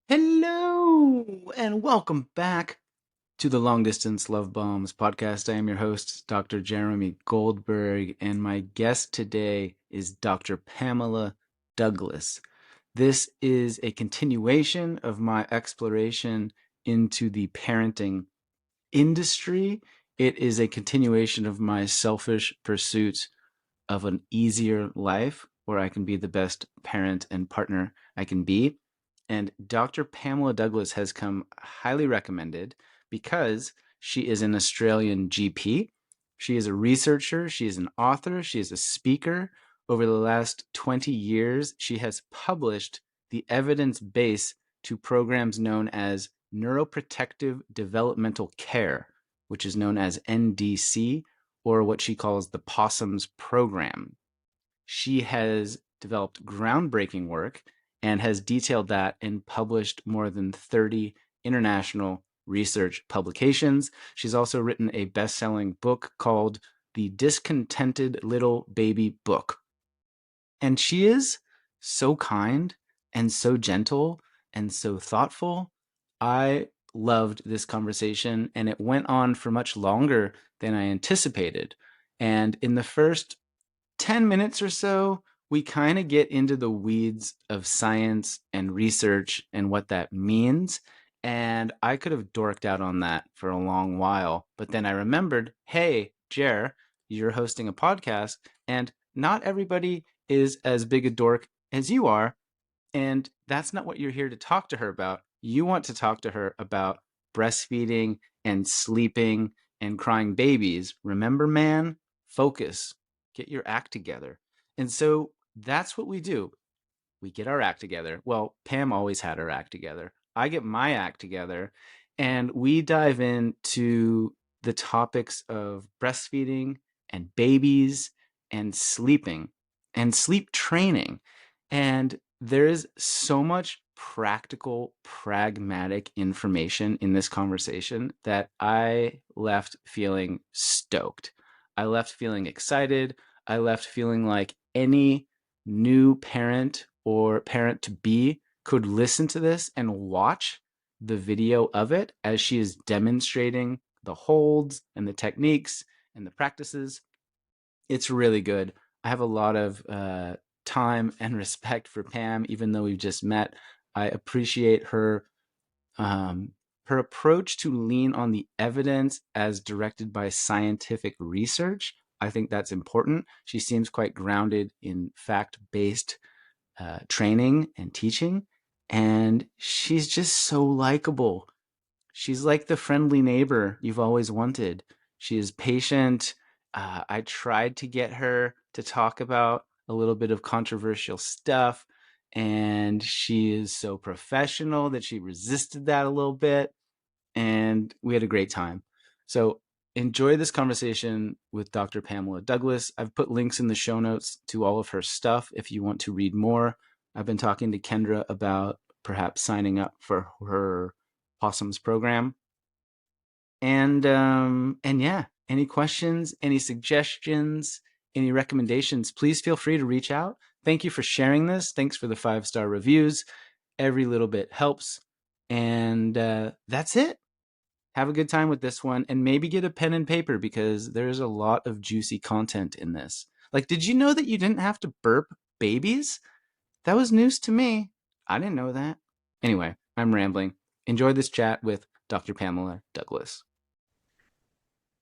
Hello and welcome back to the Long Distance Love Bombs podcast. I am your host, Dr. Jeremy Goldberg, and my guest today is Dr. Pamela Douglas. This is a continuation of my exploration into the parenting industry. It is a continuation of my selfish pursuit of an easier life where I can be the best parent and partner I can be. And Dr. Pamela Douglas has come highly recommended because she is an Australian GP. She is a researcher, she is an author, she is a speaker. Over the last 20 years, she has published the evidence base to programs known as Neuroprotective Developmental Care, which is known as NDC, or what she calls the Possums Program. She has developed groundbreaking work and has detailed that and published more than 30 international research publications. She's also written a best-selling book called The Discontented Little Baby Book. And she is so kind and so gentle and so thoughtful. I loved this conversation, and it went on for much longer than I anticipated. And in the first 10 minutes or so, we kind of get into the weeds of science and research and what that means. And I could have dorked out on that for a long while. But then I remembered, hey, Jer, you're hosting a podcast, and not everybody is as big a dork as you are. And that's not what you're here to talk to her about. You want to talk to her about breastfeeding and sleeping and crying babies. Remember, man, focus, get your act together. And so that's what we do. We get our act together. Well, Pam always had her act together. I get my act together, and we dive into the topics of breastfeeding and babies and sleeping and sleep training. And there is so much practical, pragmatic information in this conversation that I left feeling stoked. I left feeling excited. I left feeling like any new parent or parent to be could listen to this and watch the video of it as she is demonstrating the holds and the techniques and the practices. It's really good. I have a lot of time and respect for Pam, even though we've just met. I appreciate um, her approach to lean on the evidence as directed by scientific research. I think that's important. She seems quite grounded in fact-based training and teaching, and she's just so likable. She's like the friendly neighbor you've always wanted. She is patient. I tried to get her to talk about a little bit of controversial stuff, and she is so professional that she resisted that a little bit, and we had a great time. So enjoy this conversation with Dr. Pamela Douglas. I've put links in the show notes to all of her stuff if you want to read more. I've been talking to Kendra about perhaps signing up for her Possums program. And yeah, any questions, any suggestions, any recommendations, please feel free to reach out. Thank you for sharing this. Thanks for the 5-star reviews. Every little bit helps. And that's it. Have a good time with this one, and maybe get a pen and paper because there's a lot of juicy content in this. Like, did you know that you didn't have to burp babies? That was news to me. I didn't know that. Anyway, I'm rambling. Enjoy this chat with Dr. Pamela Douglas.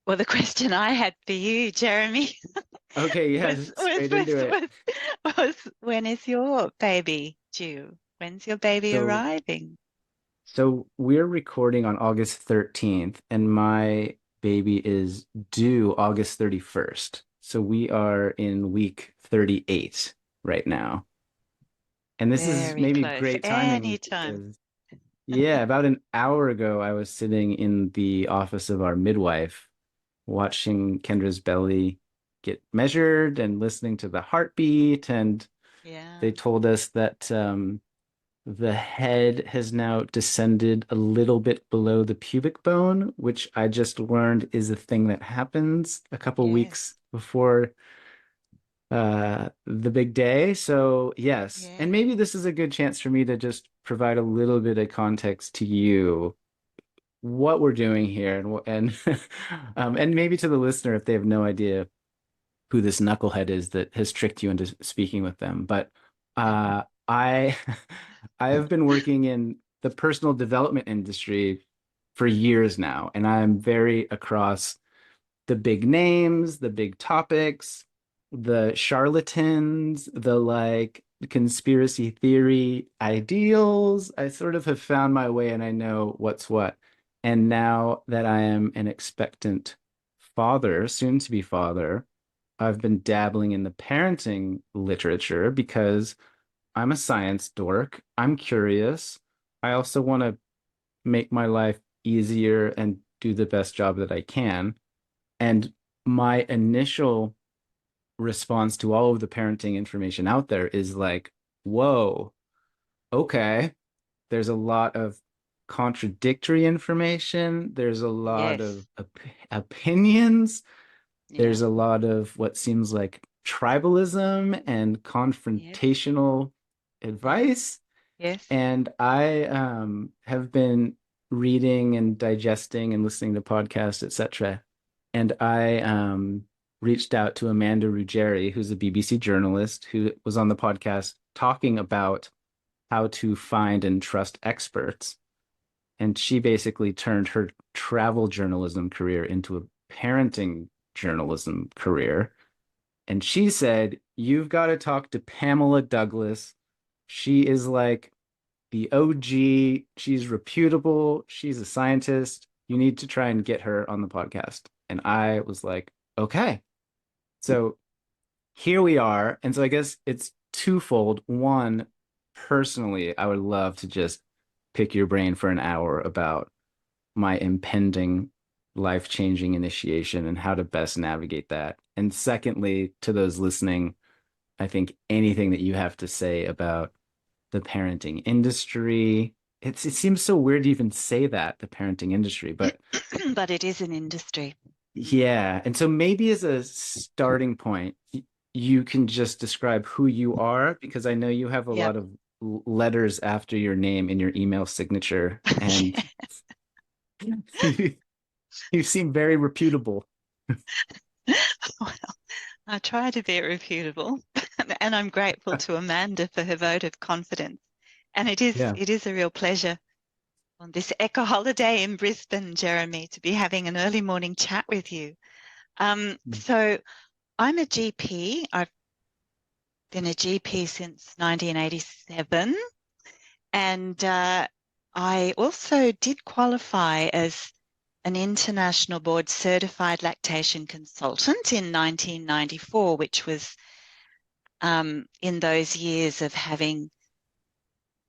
Well, the question I had for you, Jeremy, Okay, yes, was, straight into it. when is your baby due? When's your baby So, arriving? so we're recording on August 13th, and my baby is due August 31st. So we are in week 38 right now. And this is Very maybe close. great timing Anytime. because, yeah, about an hour ago, I was sitting in the office of our midwife watching Kendra's belly get measured and listening to the heartbeat. And Yeah. they told us that the head has now descended a little bit below the pubic bone, which I just learned is a thing that happens a couple Yes. weeks before the big day. So, yes. Yeah. And maybe this is a good chance for me to just provide a little bit of context to you, what we're doing here, and maybe to the listener if they have no idea who this knucklehead is that has tricked you into speaking with them. But I I have been working in the personal development industry for years now, and I'm very across the big names, the big topics, the charlatans, the like conspiracy theory ideals. I sort of have found my way and I know what's what. And now that I am an expectant father, soon to be father, I've been dabbling in the parenting literature because I'm a science dork. I'm curious. I also want to make my life easier and do the best job that I can. And my initial response to all of the parenting information out there is like, whoa, okay. There's a lot of contradictory information. There's a lot of Yes. opinions. Yeah. There's a lot of what seems like tribalism and Yes. confrontational Yes. advice. Yes. And I have been reading and digesting and listening to podcasts, etc. And I reached out to Amanda Ruggieri, who's a BBC journalist who was on the podcast talking about how to find and trust experts. And she basically turned her travel journalism career into a parenting journalism career. And she said, you've got to talk to Pamela Douglas. She is like the OG. She's reputable. She's a scientist. You need to try and get her on the podcast. And I was like, okay. So here we are. And so I guess it's twofold. One, personally, I would love to just pick your brain for an hour about my impending life-changing initiation and how to best navigate that. And secondly, to those listening, I think anything that you have to say about the parenting industry, it seems so weird to even say that, the parenting industry, but But it is an industry. Mm. yeah. And so maybe as a starting point, you can just describe who you are because I know you have a Yep. lot of letters after your name in your email signature, and you, you seem very reputable. Well, I try to be reputable, and I'm grateful to Amanda for her vote of confidence. And it is Yeah. it is a real pleasure on this eco holiday in Brisbane, Jeremy, to be having an early morning chat with you. So I'm a GP. I've been a GP since 1987, and I also did qualify as an international board certified lactation consultant in 1994, which was in those years of having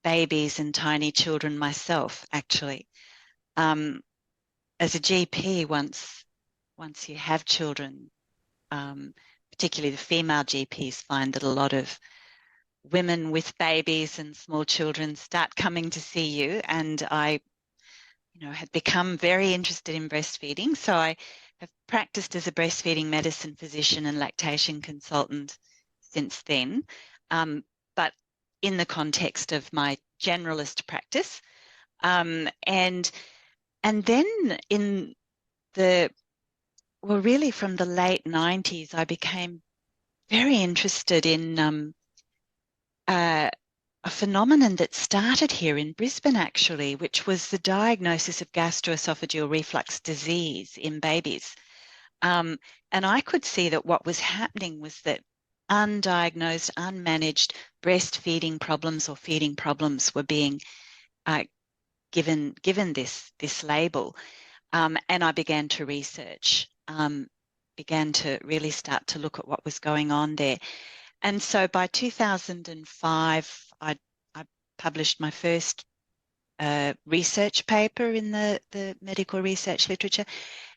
babies and tiny children myself, actually. Um, as a GP, once you have children, particularly the female GPs find that a lot of women with babies and small children start coming to see you. And I, had become very interested in breastfeeding. So I have practiced as a breastfeeding medicine physician and lactation consultant since then. Um, but in the context of my generalist practice. And then in the really from the late 90s, I became very interested in uh, a phenomenon that started here in Brisbane, actually, which was the diagnosis of gastroesophageal reflux disease in babies. And I could see that what was happening was that undiagnosed, unmanaged breastfeeding problems or feeding problems were being uh, given this label. And I began to research, began to really start to look at what was going on there. And so by 2005, I published my first research paper in the medical research literature,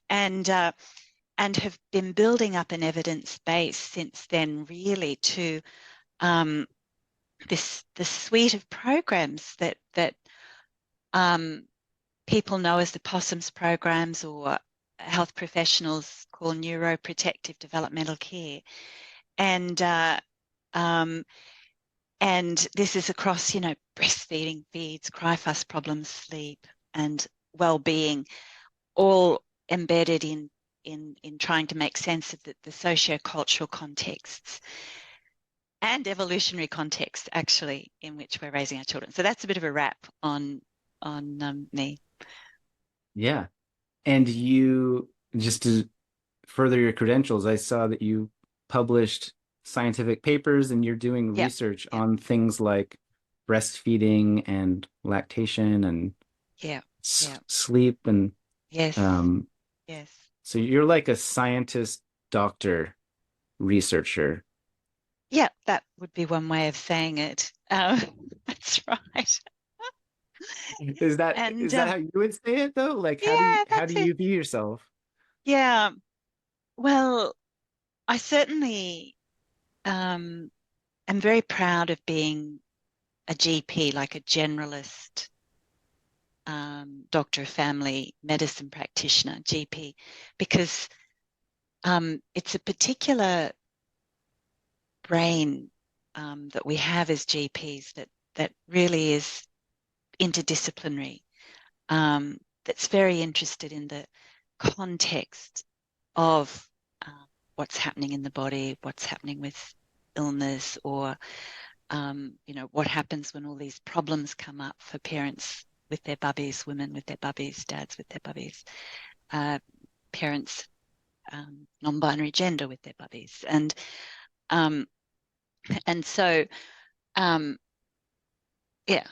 and have been building up an evidence base since then, really, to um, the suite of programs that um, people know as the Possums Programs, or health professionals call Neuroprotective Developmental Care. And um, and this is across, breastfeeding, feeds, cry fuss problems, sleep, and well-being, all embedded in trying to make sense of the socio-cultural contexts and evolutionary context, actually, in which we're raising our children. So that's a bit of a wrap on me. Yeah. And you, just to further your credentials, I saw that you published scientific papers and you're doing Yep, research yep, on things like breastfeeding and lactation and yep, yep. sleep and Yes, um yes. so you're like a scientist, doctor, researcher. Yeah, that would be one way of saying it. That's right. Is that And is that how you would say it though? Like yeah, how do that's it. you view yourself? Yeah. Well, I certainly um, am very proud of being a GP, like a generalist doctor of family medicine practitioner, GP, because it's a particular brain that we have as GPs that really is interdisciplinary, that's very interested in the context of what's happening in the body, what's happening with illness, or what happens when all these problems come up for parents with their bubbies, women with their bubbies, dads with their bubbies, uh, parents, non-binary gender with their bubbies, um, and so yeah,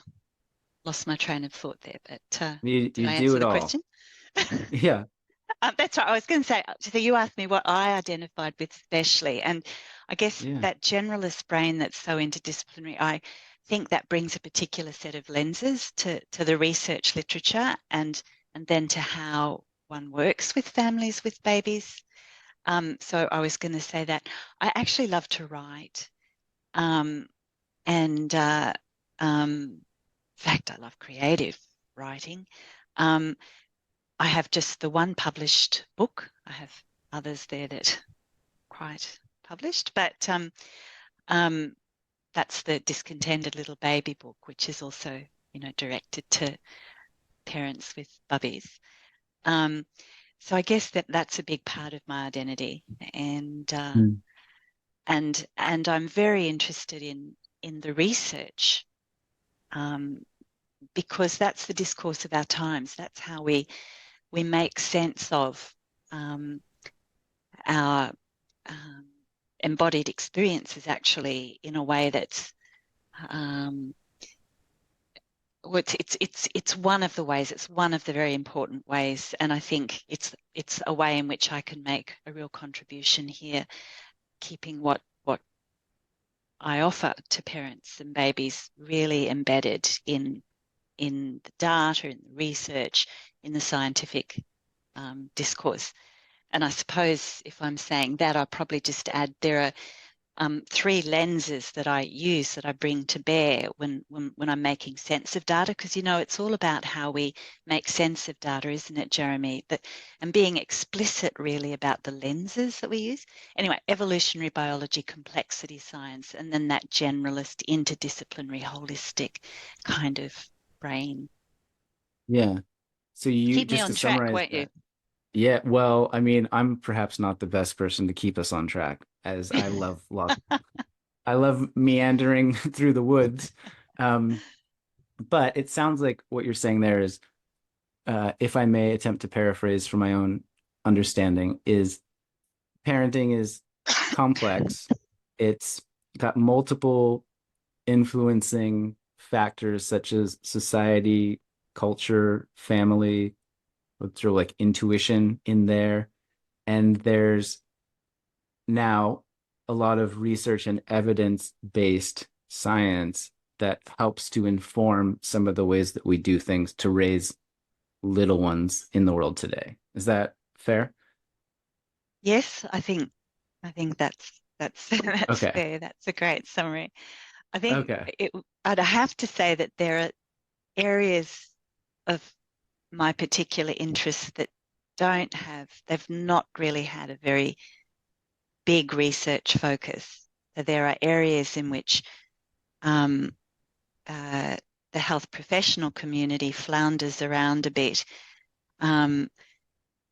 lost my train of thought there, but did You I do answer it the all. question? Yeah. That's right. I was going to say, so you asked me what I identified with especially, and I guess Yeah. that generalist brain that's so interdisciplinary, I think that brings a particular set of lenses to the research literature and then to how one works with families with babies. So I was going to say that I actually love to write, um, and in fact, I love creative writing. Um, I have just the one published book. I have others there that quite published, but um, that's the Discontented Little Baby Book, which is also, directed to parents with bubbies. Um, so I guess that's a big part of my identity, and Mm. and I'm very interested in the research, um, because that's the discourse of our times. That's how we make sense of um, our embodied experiences, actually, in a way that's um, it's one of the ways. It's one of the very important ways, and I think it's a way in which I can make a real contribution here, keeping what I offer to parents and babies really embedded in the data, in the research, in the scientific discourse. And I suppose if I'm saying that, I'll probably just add there are three lenses that I use, that I bring to bear when I'm making sense of data, because it's all about how we make sense of data, isn't it, Jeremy? And being explicit really about the lenses that we use. Anyway, evolutionary biology, complexity science, and then that generalist, interdisciplinary, holistic kind of brain. Yeah. So you, Keep me just to on track, summarize won't you? that. Yeah, well, I mean, I'm perhaps not the best person to keep us on track, as I love meandering through the woods. Um, but it sounds like what you're saying there is, if I may attempt to paraphrase from my own understanding, is parenting is complex. It's got multiple influencing factors such as society, culture, family, with sort of like intuition in there. And there's now a lot of research and evidence-based science that helps to inform some of the ways that we do things to raise little ones in the world today. Is that fair? Yes, I think that's that's Okay. fair. That's a great summary. I think Okay. I'd have to say that there are areas of my particular interests that they've not really had a very big research focus. So there are areas in which the health professional community flounders around a bit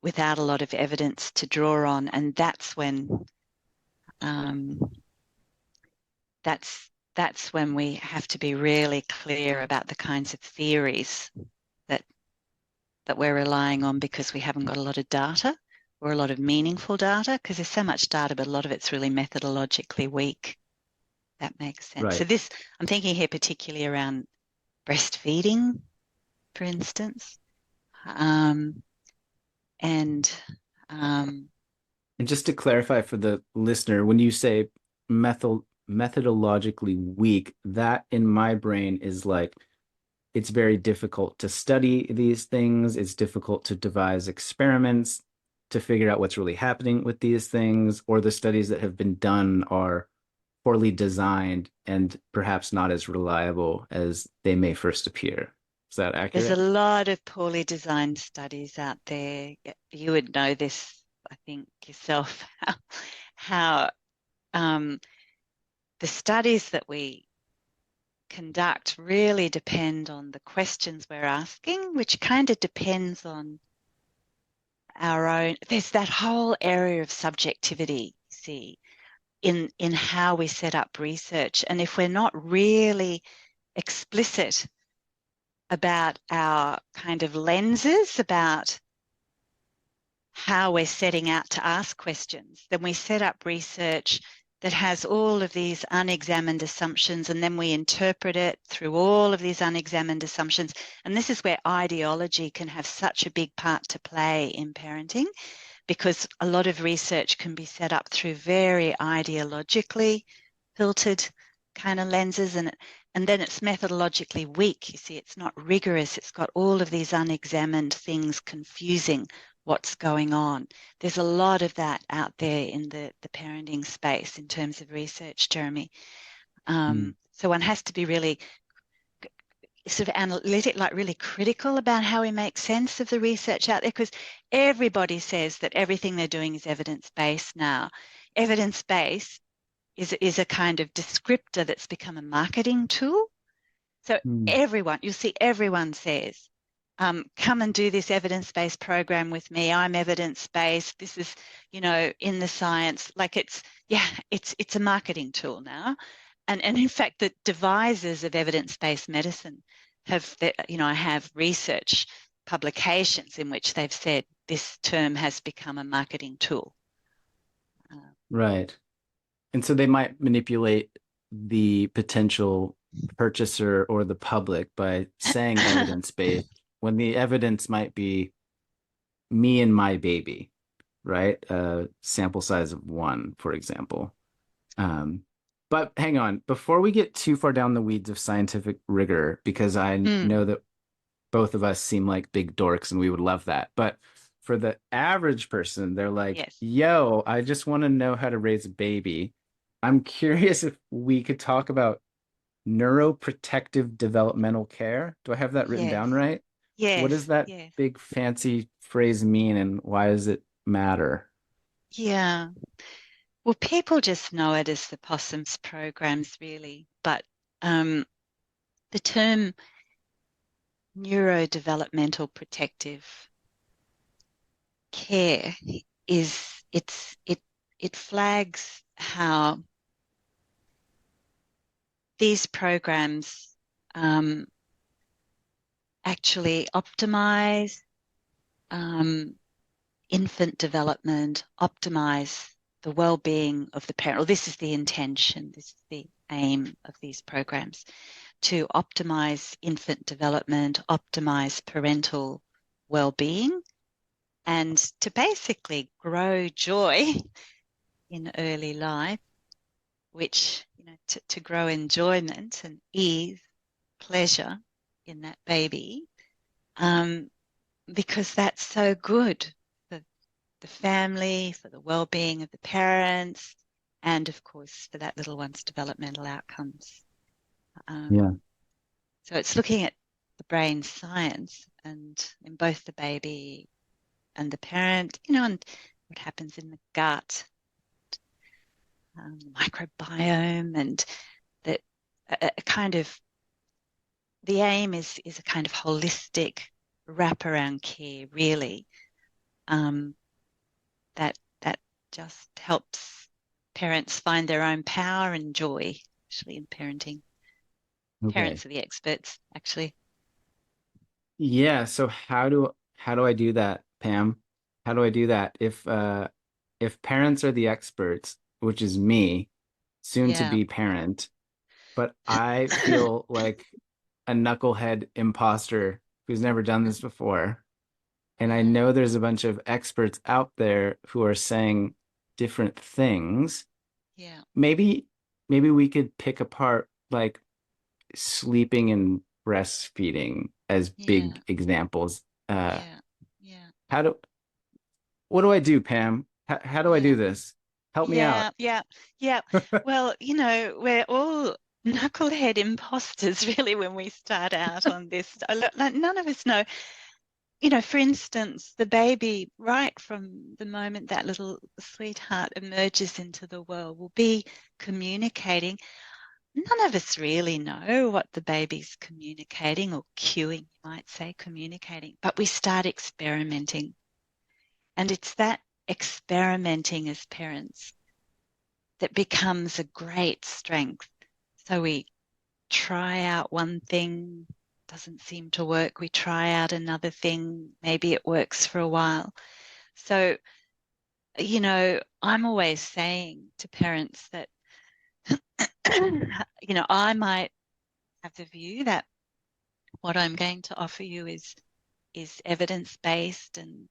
without a lot of evidence to draw on, and that's when that's when we have to be really clear about the kinds of theories that we're relying on, because we haven't got a lot of data or a lot of meaningful data, because there's so much data, but a lot of it's really methodologically weak. That makes sense. So Right. this, I'm thinking here particularly around breastfeeding, for instance. Um, and um, And just to clarify for the listener, when you say methodologically weak, that in my brain is like it's very difficult to study these things. It's difficult to devise experiments to figure out what's really happening with these things, or the studies that have been done are poorly designed and perhaps not as reliable as they may first appear. Is that there's a accurate? lot of poorly designed studies out there. You would know this, I think, yourself, how the studies that we conduct really depend on the questions we're asking, which kind of depends on our own. There's that whole area of subjectivity, see, in how we set up research. And if we're not really explicit about our kind of lenses, about how we're setting out to ask questions, then we set up research that has all of these unexamined assumptions, and then we interpret it through all of these unexamined assumptions. And this is where ideology can have such a big part to play in parenting, because a lot of research can be set up through very ideologically filtered kind of lenses, and then it's methodologically weak. You see, it's not rigorous. It's got all of these unexamined things confusing what's going on. There's a lot of that out there in the parenting space in terms of research, Jeremy. Mm. So one has to be really sort of analytic, like really critical about how we make sense of the research out there, because everybody says that everything they're doing is evidence-based now. Evidence-based is a kind of descriptor that's become a marketing tool. So Mm. everyone, you'll see everyone says, come and do this evidence-based program with me. I'm evidence-based. This is, in the science. Like it's a marketing tool now. And in fact, the devisers of evidence-based medicine have research publications in which they've said this term has become a marketing tool. Right. And so they might manipulate the potential purchaser or the public by saying evidence-based when the evidence might be me and my baby, right? A sample size of one, for example. Um, but hang on, before we get too far down the weeds of scientific rigor, because I Mm, know that both of us seem like big dorks and we would love that. But for the average person, they're like, yes, yo, I just want to know how to raise a baby. I'm curious if we could talk about neuroprotective developmental care. Do I have that written yes, down right? What does yes, that yes. big fancy phrase mean and why does it matter? Yeah. Well, people just know it as the Possums Programs, really. But um, the term neurodevelopmental protective care it flags how these programs um, actually optimize um, infant development, optimize the well-being of the parent. Well, this is the intention, this is the aim of these programs, to optimize infant development, optimize parental well-being, and to basically grow joy in early life, which, to grow enjoyment and ease, pleasure in that baby, um, because that's so good for the family, for the well-being of the parents, and of course for that little one's developmental outcomes. Yeah. Um, so it's looking at the brain science and in both the baby and the parent, and what happens in the gut. microbiome, and that a kind of the aim is a kind of holistic wraparound care, really, um, that just helps parents find their own power and joy, actually, in parenting. Okay. Parents are the experts, actually. Yeah, so how do I do that, Pam? How do I do that? If parents are the experts, which is me, soon to Yeah. be parent, but I feel like a knucklehead imposter who's never done this before. And I Mm, know there's a bunch of experts out there who are saying different things. yeah. Maybe maybe we could pick apart like sleeping and breastfeeding as Yeah. big examples. Yeah. Yeah. How do what do I do, Pam? How do I do Yeah. this? Help me out. Yeah. Yeah. Yeah. Well, we're all knucklehead imposters, really, when we start out on this. Like, none of us know. For instance, the baby, right from the moment that little sweetheart emerges into the world, will be communicating. None of us really know what the baby's communicating or cueing, you might say, communicating, but we start experimenting. And it's that experimenting as parents that becomes a great strength. So we try out one thing, doesn't seem to work. We try out another thing, maybe it works for a while. So, I'm always saying to parents that, I might have the view that what I'm going to offer you is evidence-based, and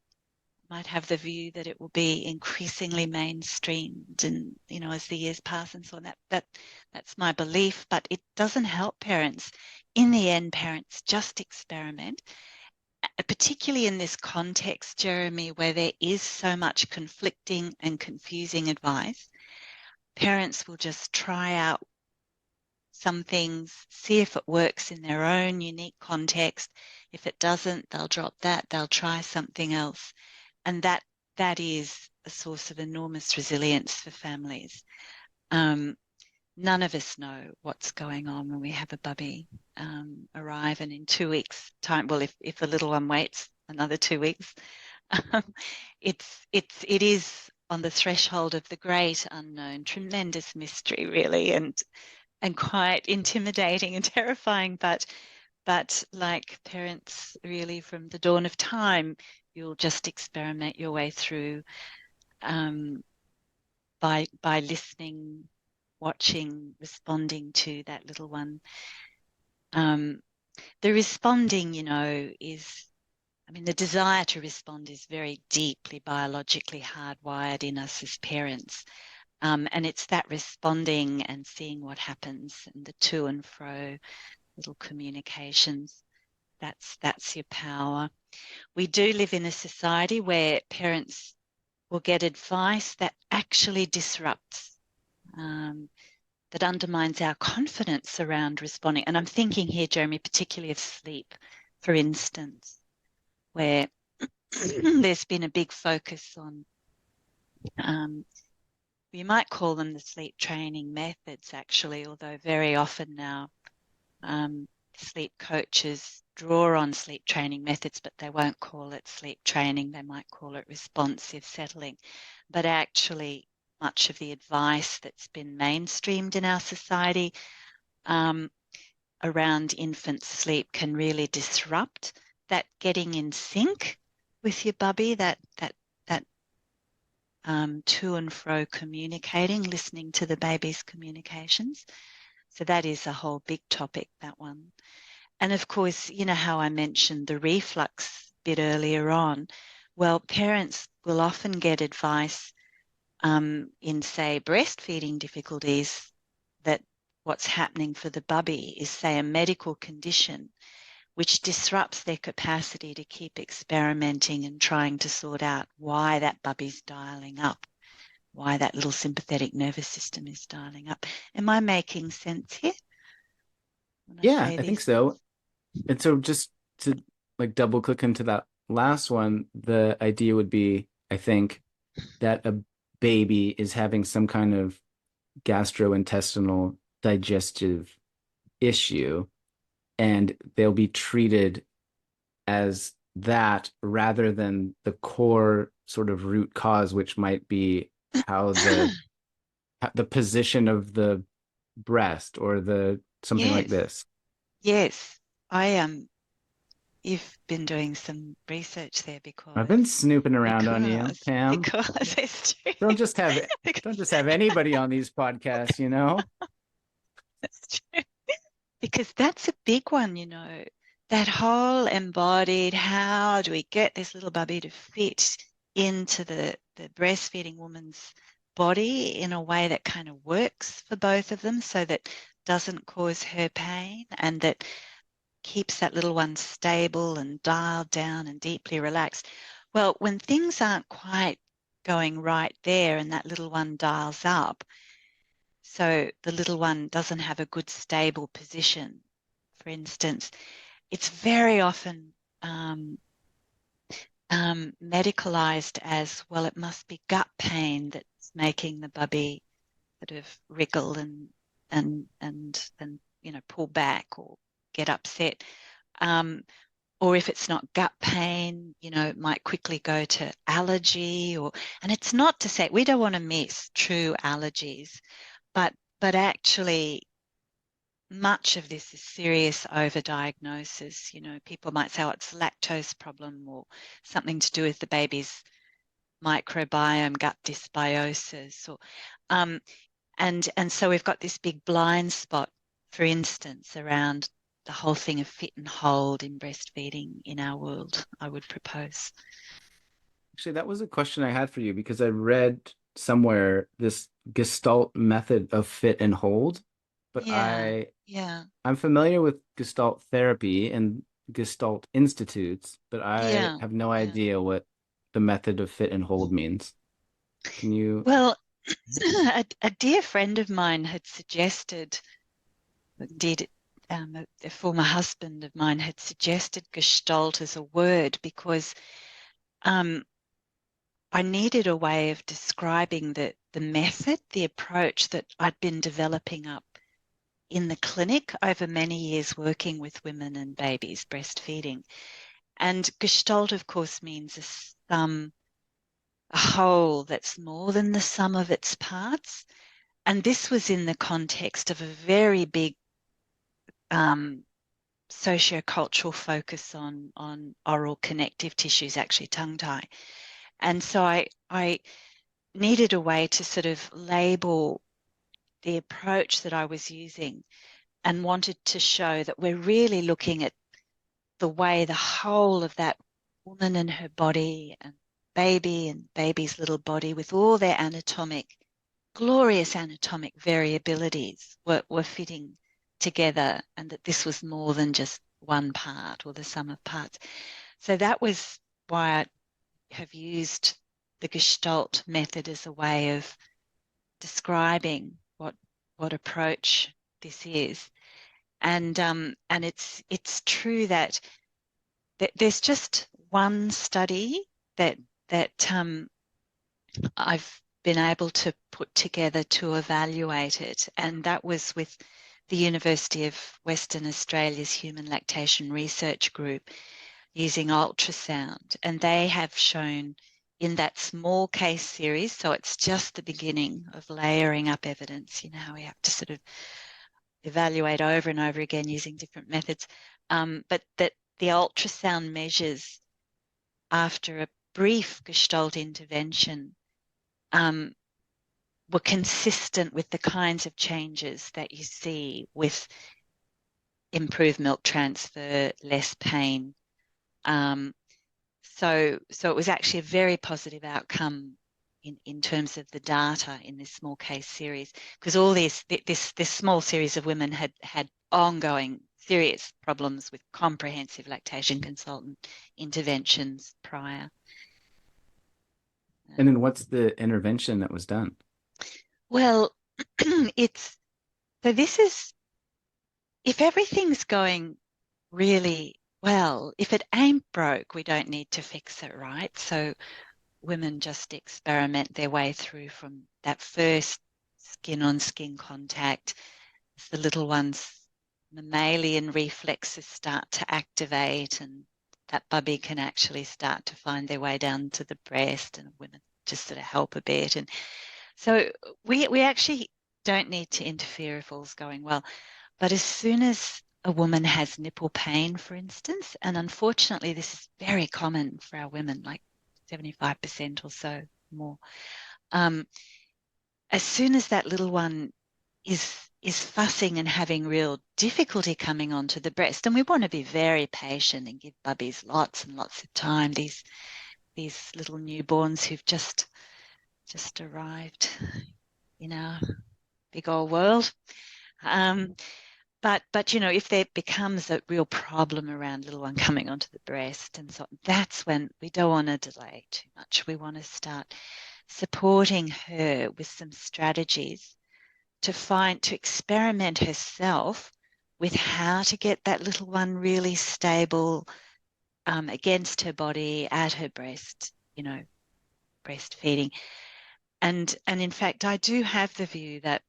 might have the view that it will be increasingly mainstreamed, and as the years pass and so on. That's my belief, but it doesn't help parents. In the end, parents just experiment, particularly in this context, Jeremy, where there is so much conflicting and confusing advice. Parents will just try out some things, see if it works in their own unique context. If it doesn't, they'll drop that, they'll try something else. And that is a source of enormous resilience for families. Um, None of us know what's going on when we have a bubby arrive, and in 2 weeks' time, well, if the little one waits another 2 weeks, um, it is on the threshold of the great unknown, tremendous mystery, really, and quite intimidating and terrifying. But like parents, really, from the dawn of time, you'll just experiment your way through, um, by listening, watching, responding to that little one. Um, the responding, is, I mean, the desire to respond is very deeply biologically hardwired in us as parents. And it's that responding and seeing what happens, and the to and fro little communications. That's your power. We do live in a society where parents will get advice that actually disrupts, um, that undermines our confidence around responding. And I'm thinking here, Jeremy, particularly of sleep, for instance, where there's been a big focus on, um, you might call them the sleep training methods, actually, although very often now, sleep coaches draw on sleep training methods, but they won't call it sleep training. They might call it responsive settling. But actually, much of the advice that's been mainstreamed in our society, um, around infant sleep can really disrupt that getting in sync with your bubby, that to and fro communicating, listening to the baby's communications. So that is a whole big topic, that one. And of course, you know how I mentioned the reflux bit earlier on. Well, parents will often get advice, in, say, breastfeeding difficulties, that what's happening for the bubby is, say, a medical condition which disrupts their capacity to keep experimenting and trying to sort out why that bubby's dialing up, why that little sympathetic nervous system is dialing up. Am I making sense here when I Yeah, say I think these so. things? And so just to like double click into that last one, the idea would be, I think, that a baby is having some kind of gastrointestinal digestive issue, and they'll be treated as that rather than the core sort of root cause, which might be how the position of the breast or the something like Yes, this. yes. I You've been doing some research there I've been because snooping around on you, because Pam. because it's true. Don't just have don't Because just have anybody on these podcasts, you know? it's true. Because that's a big one, that whole embodied, how do we get this little bubby to fit into the breastfeeding woman's body in a way that kind of works for both of them so that doesn't cause her pain and that keeps that little one stable and dialed down and deeply relaxed. Well, when things aren't quite going right there and that little one dials up, so the little one doesn't have a good stable position, for instance, it's very often medicalized as, well, it must be gut pain that's making the bubby sort of wriggle and pull back or get upset. Or if it's not gut pain, it might quickly go to allergy and it's not to say we don't want to miss true allergies, but actually much of this is serious overdiagnosis. People might say, oh, it's a lactose problem or something to do with the baby's microbiome, gut dysbiosis, or and so we've got this big blind spot, for instance, around the whole thing of fit and hold in breastfeeding in our world, I would propose. Actually, that was a question I had for you because I read somewhere this Gestalt method of fit and hold, but Yeah, yeah, I'm familiar with Gestalt therapy and Gestalt institutes, but I yeah, have no yeah. idea what the method of fit and hold means. Can you? Well, a dear friend of mine had suggested, indeed, a former husband of mine had suggested Gestalt as a word because um, I needed a way of describing the method, the approach that I'd been developing up in the clinic over many years working with women and babies breastfeeding. And Gestalt, of course, means a whole that's more than the sum of its parts. And this was in the context of a very big um, sociocultural focus on oral connective tissues, actually tongue tie. And so I needed a way to sort of label the approach that I was using and wanted to show that we're really looking at the way the whole of that woman and her body and baby's little body with all their glorious anatomic variabilities were fitting together and that this was more than just one part or the sum of parts. So that was why I have used the Gestalt method as a way of describing what approach this is. And it's true that there's just one study that I've been able to put together to evaluate it, and that was with the University of Western Australia's Human Lactation Research Group using ultrasound, and they have shown in that small case series, so it's just the beginning of layering up evidence, how we have to sort of evaluate over and over again using different methods, but that the ultrasound measures after a brief Gestalt intervention um, were consistent with the kinds of changes that you see with improved milk transfer, less pain. Um, so it was actually a very positive outcome in terms of the data in this small case series, because all this small series of women had ongoing serious problems with comprehensive lactation consultant interventions prior. And then what's the intervention that was done? Well, it's so this is if everything's going really well, if it ain't broke, we don't need to fix it, right? So women just experiment their way through from that first skin on skin contact, as the little one's mammalian reflexes start to activate, and that bubby can actually start to find their way down to the breast, and women just sort of help a bit. And so we actually don't need to interfere if all's going well. But as soon as a woman has nipple pain, for instance, and unfortunately this is very common for our women, like 75% or so more, um, as soon as that little one is fussing and having real difficulty coming onto the breast, and we want to be very patient and give bubbies lots and lots of time. These little newborns who've just arrived in our big old world. But if there becomes a real problem around little one coming onto the breast, and so that's when we don't want to delay too much. We want to start supporting her with some strategies to experiment herself with how to get that little one really stable against her body, at her breast, breastfeeding. And in fact, I do have the view that,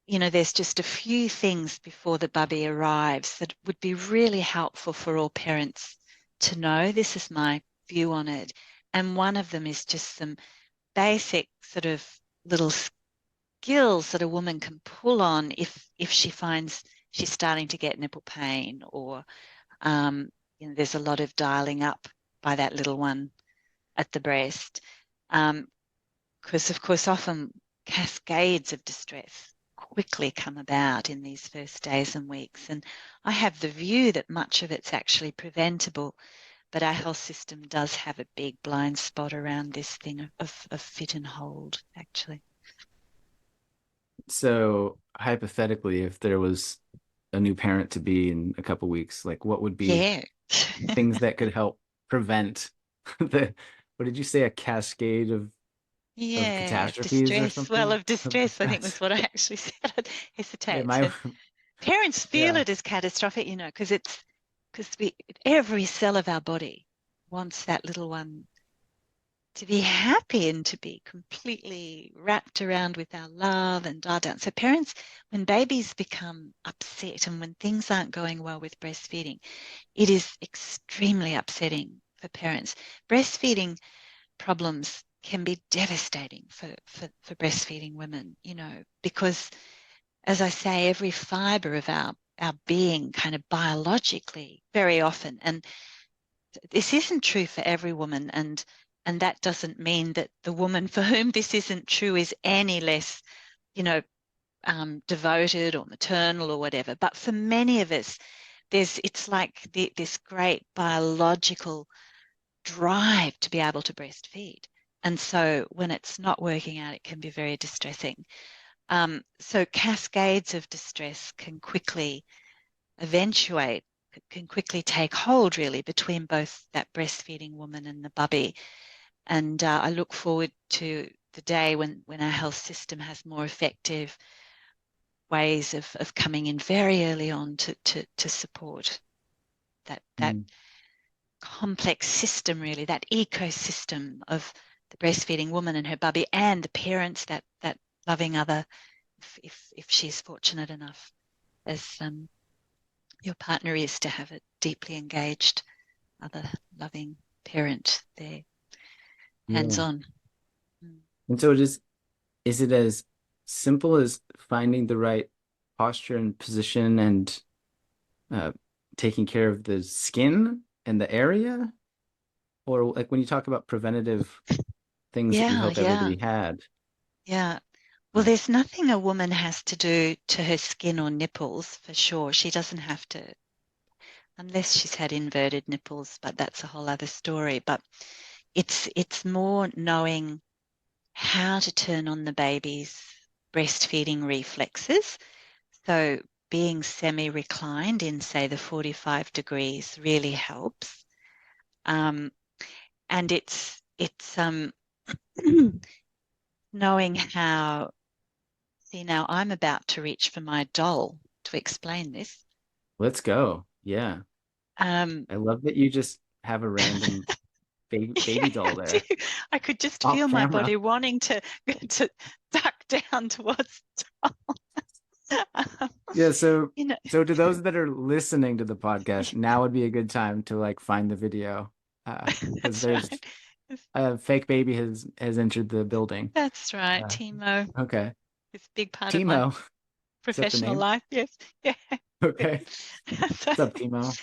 there's just a few things before the bubby arrives that would be really helpful for all parents to know. This is my view on it. And one of them is just some basic sort of little skills that a woman can pull on if she finds she's starting to get nipple pain, or there's a lot of dialing up by that little one at the breast, because of course often cascades of distress quickly come about in these first days and weeks. And I have the view that much of it's actually preventable, but our health system does have a big blind spot around this thing of fit and hold, actually. So hypothetically, if there was a new parent to be in a couple weeks, like what would be Yeah. things that could help prevent the, what did you say, a cascade of Yeah, of catastrophes or distress. Well, something of of distress, I think was distress? what I actually said. I'd Yeah, hesitate my to. Parents feel yeah. it as catastrophic, because every cell of our body wants that little one to be happy and to be completely wrapped around with our love and da da. So parents, when babies become upset and when things aren't going well with breastfeeding, it is extremely upsetting for parents. Breastfeeding problems can be devastating for breastfeeding women, because, as I say, every fiber of our being kind of biologically very often, and this isn't true for every woman, and that doesn't mean that the woman for whom this isn't true is any less, you know, devoted or maternal or whatever. But for many of us, it's like this great biological drive to be able to breastfeed. And so when it's not working out, it can be very distressing. So cascades of distress can quickly eventuate, can quickly take hold really between both that breastfeeding woman and the bubby. And I look forward to the day when our health system has more effective ways of coming in very early on to support that Mm. complex system, really, that ecosystem of the breastfeeding woman and her bubby and the parents, that loving other, if she's fortunate enough, as your partner is, to have a deeply engaged other loving parent there, hands Yeah. on. Mm. And so is it as simple as finding the right posture and position and uh, taking care of the skin and the area? Or like when you talk about preventative things that you Yeah, hope yeah, everybody had. yeah. Well, uh, there's nothing a woman has to do to her skin or nipples for sure. She doesn't have to, unless she's had inverted nipples, but that's a whole other story. But it's more knowing how to turn on the baby's breastfeeding reflexes. So being semi-reclined in, say, the 45 degrees really helps. Um, and it's knowing how. See, now I'm about to reach for my doll to explain this. let's go. Yeah. Um, I love that you just have a random baby doll I do. there. I could just Off feel my camera. body wanting to duck down towards Yeah, so you know, to those that are listening to the podcast, now would be a good time to like find the video. Because that's there's right. a fake baby has entered the building. That's right. Uh, Timo okay. is a big part of my Timo, is that the professional name? life. Yes. Yeah. Okay. So, What's up, Timo?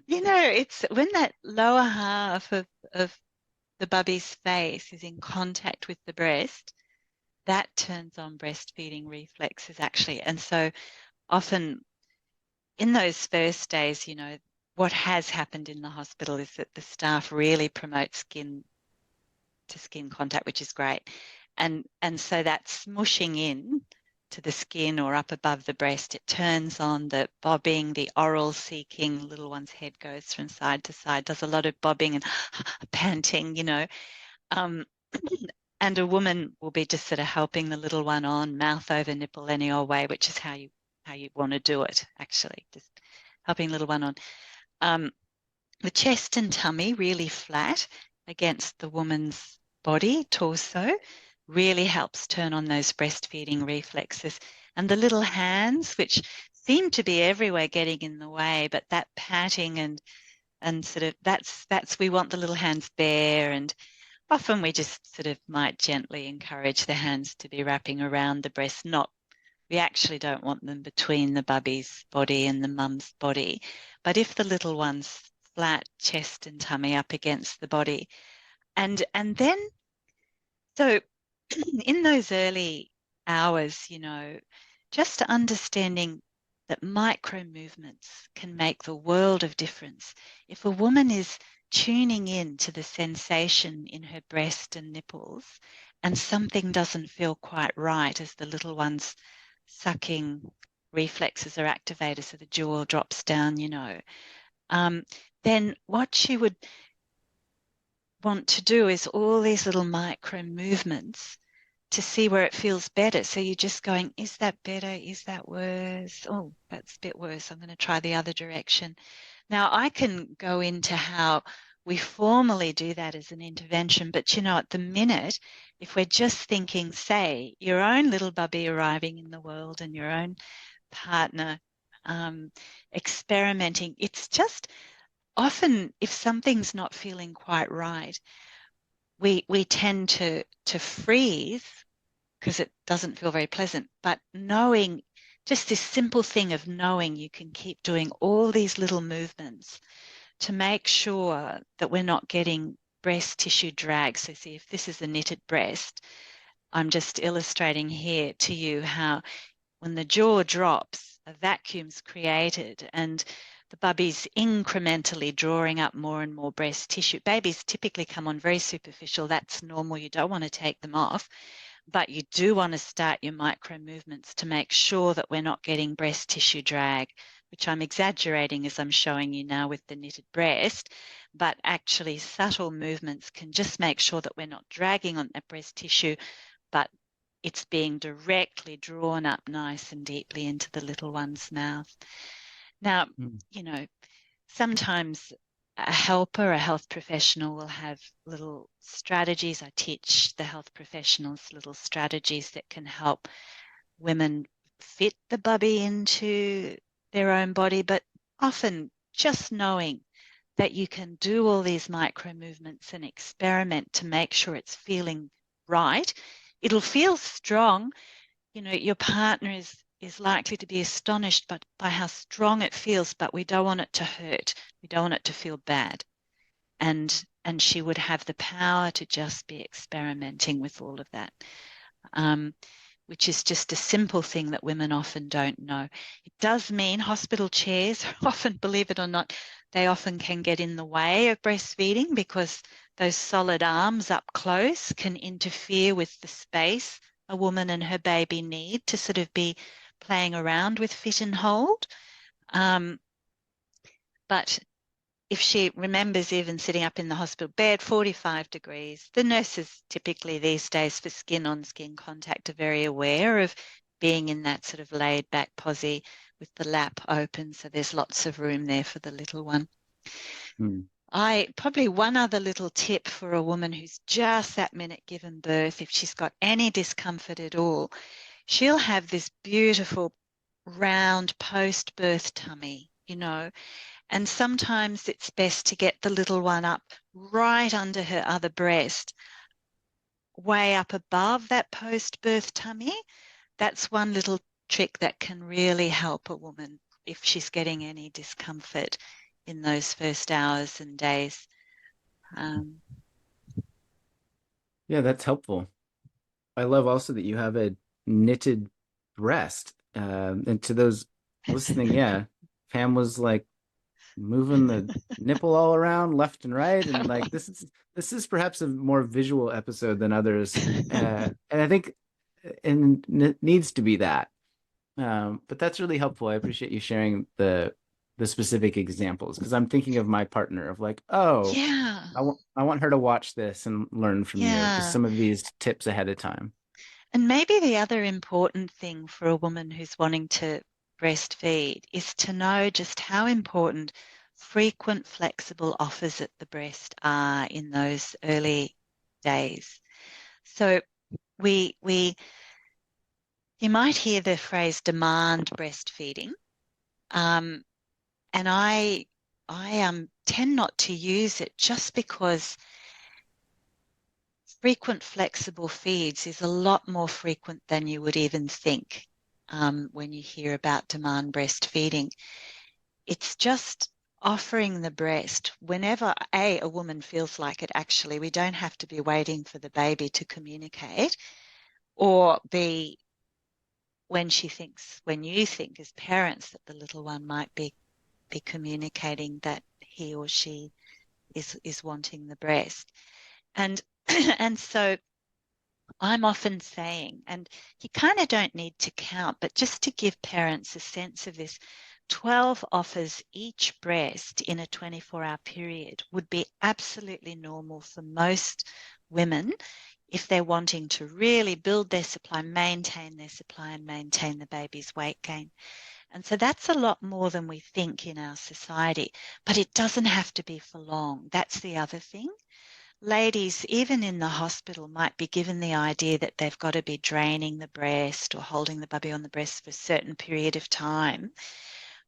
it's when that lower half of the bubby's face is in contact with the breast, that turns on breastfeeding reflexes actually. And so often in those first days, what has happened in the hospital is that the staff really promote skin to skin contact, which is great. And so that smushing in to the skin or up above the breast, it turns on the bobbing, the oral seeking, little one's head goes from side to side, does a lot of bobbing and panting. Um, and a woman will be just sort of helping the little one on, mouth over nipple any old way, which is how you want to do it, actually, just helping little one on. The chest and tummy really flat against the woman's body, torso, really helps turn on those breastfeeding reflexes. And the little hands, which seem to be everywhere getting in the way, but that patting and sort of that's we want the little hands bare, and often we just sort of might gently encourage the hands to be wrapping around the breast, not we actually don't want them between the bubby's body and the mum's body. But if the little one's flat chest and tummy up against the body, and then so in those early hours, just understanding that micro movements can make the world of difference. If a woman is tuning in to the sensation in her breast and nipples and something doesn't feel quite right as the little one's sucking reflexes are activated, so the jaw drops down, then what she would want to do is all these little micro movements to see where it feels better. So you're just going, is that better? Is that worse? Oh, that's a bit worse. I'm going to try the other direction. Now, I can go into how we formally do that as an intervention, but at the minute, if we're just thinking, say, your own little bubby arriving in the world and your own partner experimenting, it's just often if something's not feeling quite right, we tend to freeze because it doesn't feel very pleasant. But knowing just this simple thing of knowing you can keep doing all these little movements to make sure that we're not getting breast tissue drag. So see, if this is a knitted breast, I'm just illustrating here to you how when the jaw drops, a vacuum's created and the bubby's incrementally drawing up more and more breast tissue. Babies typically come on very superficial. That's normal. You don't want to take them off, but you do want to start your micro movements to make sure that we're not getting breast tissue drag, which I'm exaggerating as I'm showing you now with the knitted breast, but actually subtle movements can just make sure that we're not dragging on that breast tissue, but it's being directly drawn up nice and deeply into the little one's mouth. Now, sometimes a helper, a health professional will have little strategies. I teach the health professionals little strategies that can help women fit the bubby into their own body, but often just knowing that you can do all these micro movements and experiment to make sure it's feeling right. It'll feel strong. Your partner is likely to be astonished by how strong it feels, but we don't want it to hurt. We don't want it to feel bad. And she would have the power to just be experimenting with all of that, which is just a simple thing that women often don't know. It does mean hospital chairs often, believe it or not, they often can get in the way of breastfeeding because those solid arms up close can interfere with the space a woman and her baby need to sort of be playing around with fit and hold. But if she remembers even sitting up in the hospital bed, 45 degrees, the nurses typically these days for skin on skin contact are very aware of being in that sort of laid back posy with the lap open. So there's lots of room there for the little one. Hmm. Probably one other little tip for a woman who's just that minute given birth, if she's got any discomfort at all, she'll have this beautiful round post-birth tummy, and sometimes it's best to get the little one up right under her other breast, way up above that post-birth tummy. That's one little trick that can really help a woman if she's getting any discomfort in those first hours and days. Yeah, that's helpful. I love also that you have a knitted breast. And to those listening, yeah, Pam was like moving the nipple all around left and right, and like this is perhaps a more visual episode than others, and I think and it needs to be that. But that's really helpful. I appreciate you sharing the specific examples because I'm thinking of my partner of like, oh, Yeah, I want her to watch this and learn from you just yeah. some of these tips ahead of time. And maybe the other important thing for a woman who's wanting to breastfeed is to know just how important frequent flexible offers at the breast are in those early days. So we you might hear the phrase demand breastfeeding, um, and I tend not to use it just because frequent flexible feeds is a lot more frequent than you would even think when you hear about demand breastfeeding. It's just offering the breast whenever a woman feels like it. Actually, we don't have to be waiting for the baby to communicate, or b when you think as parents that the little one might be communicating that he or she is wanting the breast. And and so I'm often saying, and you kind of don't need to count, but just to give parents a sense of this, 12 offers each breast in a 24-hour period would be absolutely normal for most women if they're wanting to really build their supply, maintain their supply, and maintain the baby's weight gain. And so that's a lot more than we think in our society, but it doesn't have to be for long. That's the other thing. Ladies, even in the hospital, might be given the idea that they've got to be draining the breast or holding the baby on the breast for a certain period of time.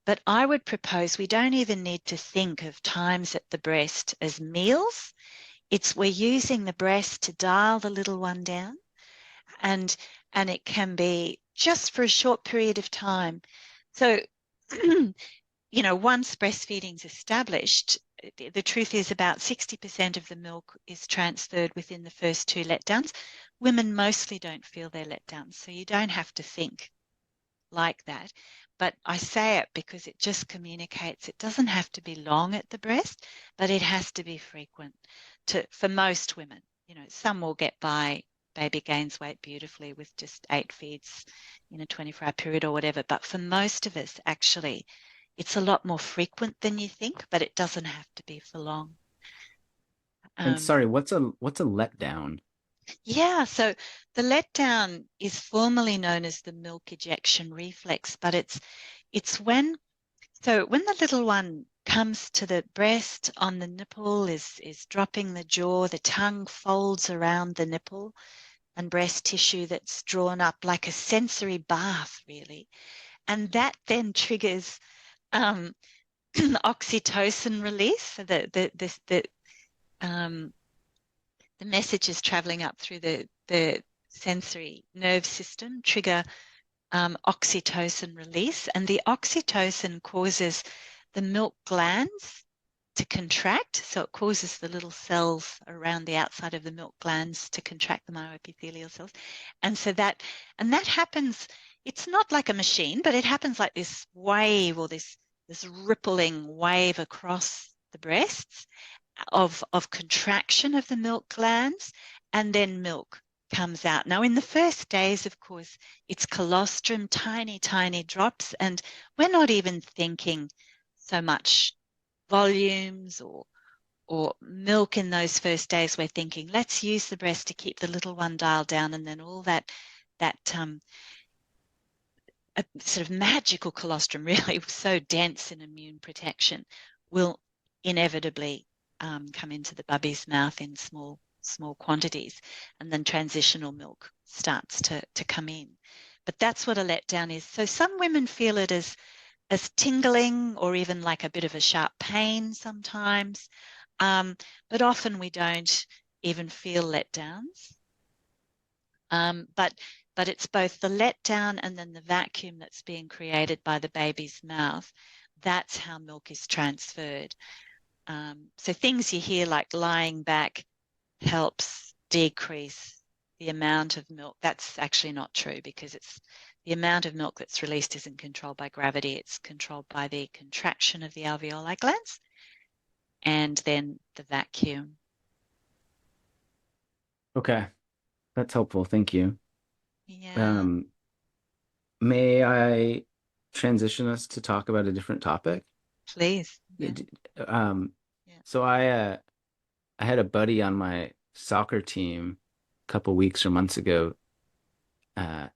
But I would propose we don't even need to think of times at the breast as meals. We're using the breast to dial the little one down, and it can be just for a short period of time. So once breastfeeding's established, the truth is about 60% of the milk is transferred within the first two letdowns. Women mostly don't feel their letdowns, so you don't have to think like that. But I say it because it just communicates. It doesn't have to be long at the breast, but it has to be frequent for most women. Some will get by, baby gains weight beautifully with just 8 feeds in a 24-hour period or whatever. But for most of us, actually, it's a lot more frequent than you think, but it doesn't have to be for long. And Um, sorry, what's a letdown? yeah, so the letdown is formally known as the milk ejection reflex, but it's when the little one comes to the breast on the nipple, is dropping the jaw, the tongue folds around the nipple and breast tissue that's drawn up like a sensory bath, really. And that then triggers um, oxytocin release. So um, the messages traveling up through the sensory nerve system trigger oxytocin release, and the oxytocin causes the milk glands to contract. So it causes the little cells around the outside of the milk glands to contract, the myoepithelial cells. And that happens, it's not like a machine, but it happens like this wave, or this rippling wave across the breasts of contraction of the milk glands, and then milk comes out. Now, in the first days, of course, it's colostrum, tiny, tiny drops, and we're not even thinking so much volumes or milk in those first days. We're thinking, let's use the breast to keep the little one dialed down, and then all that a sort of magical colostrum, really so dense in immune protection, will inevitably come into the bubby's mouth in small quantities, and then transitional milk starts to come in. But that's what a letdown is. So some women feel it as tingling or even like a bit of a sharp pain sometimes, but often we don't even feel letdowns. But it's both the letdown and then the vacuum that's being created by the baby's mouth. That's how milk is transferred. So things you hear like lying back helps decrease the amount of milk. That's actually not true, because it's the amount of milk that's released isn't controlled by gravity. It's controlled by the contraction of the alveoli glands and then the vacuum. Okay, that's helpful. Thank you. Yeah, Um, may I transition us to talk about a different topic? please. Yeah, It- Um, yeah, so I had a buddy on my soccer team a couple weeks or months ago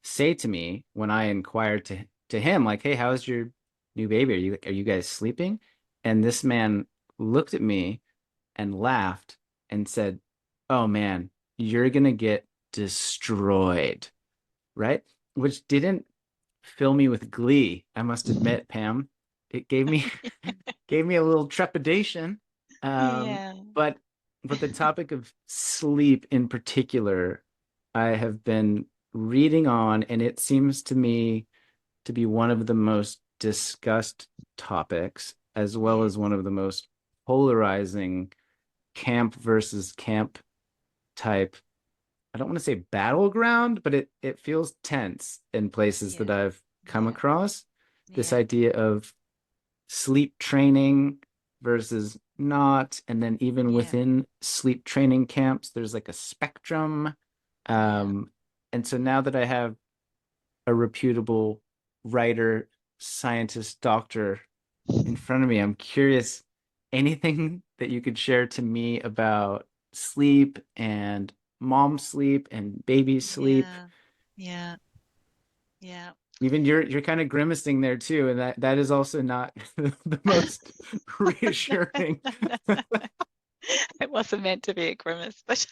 say to me when I inquired to him, like, "Hey, how's your new baby? Are you guys sleeping?" And this man looked at me and laughed and said, "Oh man, you're gonna get destroyed," right? Which didn't fill me with glee, I must admit, Pam. It gave me gave me a little trepidation. Um, yeah, but but the topic of sleep in particular, I have been reading on, and it seems to me to be one of the most discussed topics, as well yes, as one of the most polarizing camp versus camp type. I don't want to say battleground, but it feels tense in places that yeah, I've come yeah, across. This yeah, idea of sleep training versus not, and then even yeah, within sleep training camps, there's like a spectrum. yeah. Um, and so now that I have a reputable writer, scientist, doctor in front of me, I'm curious anything that you could share to me about sleep and mom sleep and baby sleep. Yeah, yeah, yeah. Even you're kind of grimacing there too, and that is also not the most reassuring. It wasn't meant to be a grimace, but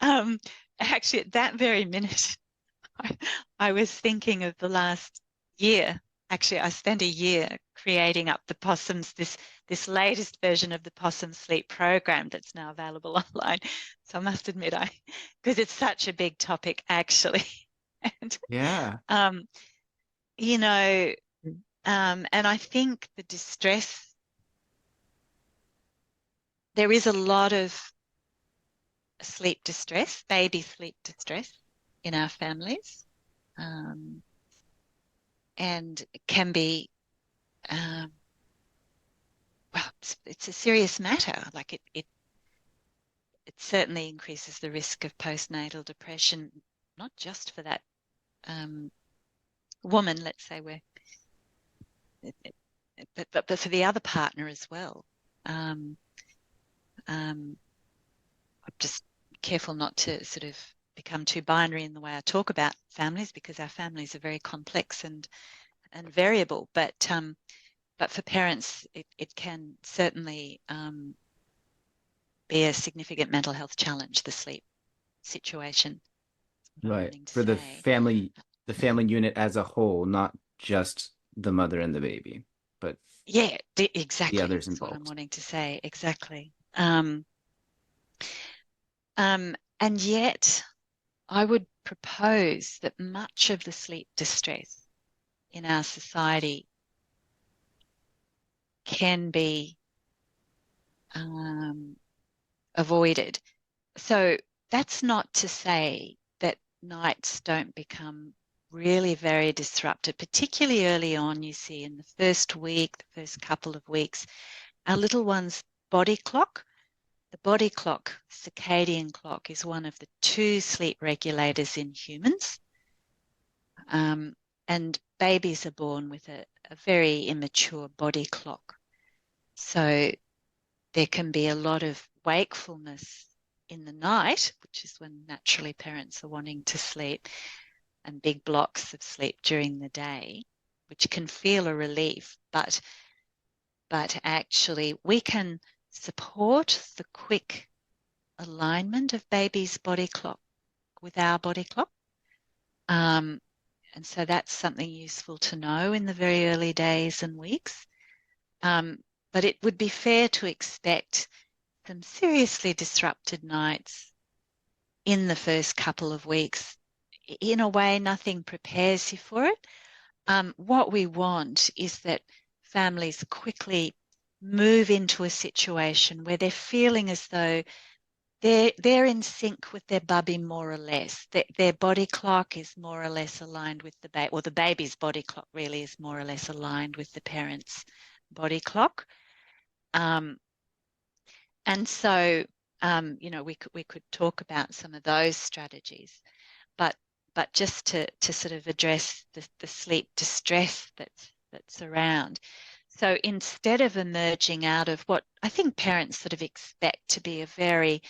um, actually, at that very minute, I, I was thinking of the last year. Actually, I spent a year creating up the Possums, this latest version of the Possum Sleep program that's now available online. So I must admit, because it's such a big topic, actually. And Yeah. um, you know, and I think the distress, there is a lot of sleep distress, baby sleep distress in our families, um, and it can be, um, well, it's a serious matter. Like it certainly increases the risk of postnatal depression, not just for that um, woman, let's say, where, it, it, but for the other partner as well. Um, um, I'm just careful not to sort of become too binary in the way I talk about families, because our families are very complex and variable. But for parents, it can certainly be a significant mental health challenge, the sleep situation. That's what I'm Right. wanting to For say. the family unit as a whole, not just the mother and the baby, but Yeah, the exactly. others That's what I'm involved. wanting to say. Exactly. And yet, I would propose that much of the sleep distress in our society can be um, avoided. So that's not to say that nights don't become really very disrupted, particularly early on. You see, in the first week, the first couple of weeks, our little one's body clock, the body clock, circadian clock, is one of the two sleep regulators in humans. Um, and babies are born with a very immature body clock. So there can be a lot of wakefulness in the night, which is when naturally parents are wanting to sleep, and big blocks of sleep during the day, which can feel a relief. But actually, we can support the quick alignment of baby's body clock with our body clock. And so that's something useful to know in the very early days and weeks. But it would be fair to expect some seriously disrupted nights in the first couple of weeks. In a way, nothing prepares you for it. What we want is that families quickly move into a situation where they're feeling as though they're in sync with their bubby more or less. Their body clock is more or less aligned with the baby, or the baby's body clock really is more or less aligned with the parent's body clock. And so, we could talk about some of those strategies, but just to sort of address the sleep distress that's around. So instead of emerging out of what I think parents sort of expect to be a very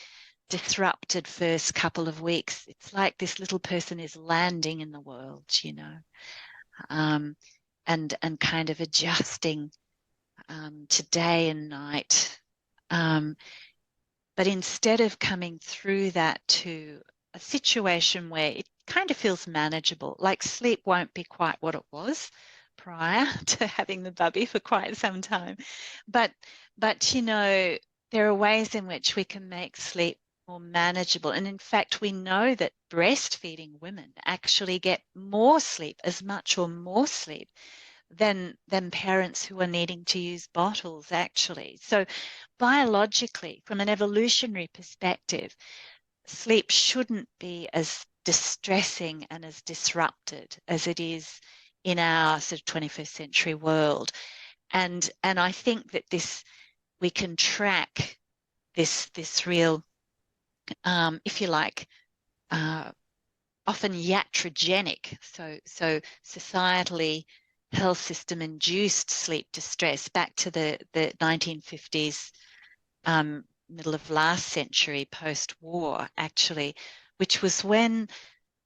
disrupted first couple of weeks, it's like this little person is landing in the world, and kind of adjusting to day and night. But instead of coming through that to a situation where it kind of feels manageable, like sleep won't be quite what it was prior to having the bubby for quite some time. But there are ways in which we can make sleep more manageable. And in fact, we know that breastfeeding women actually get more sleep, as much or more sleep than parents who are needing to use bottles, actually. So biologically, from an evolutionary perspective, sleep shouldn't be as distressing and as disrupted as it is in our sort of 21st century world. And I think that we can track this real, if you like, often iatrogenic, so societally health system induced sleep distress back to the 1950s, middle of last century, post-war, actually, which was when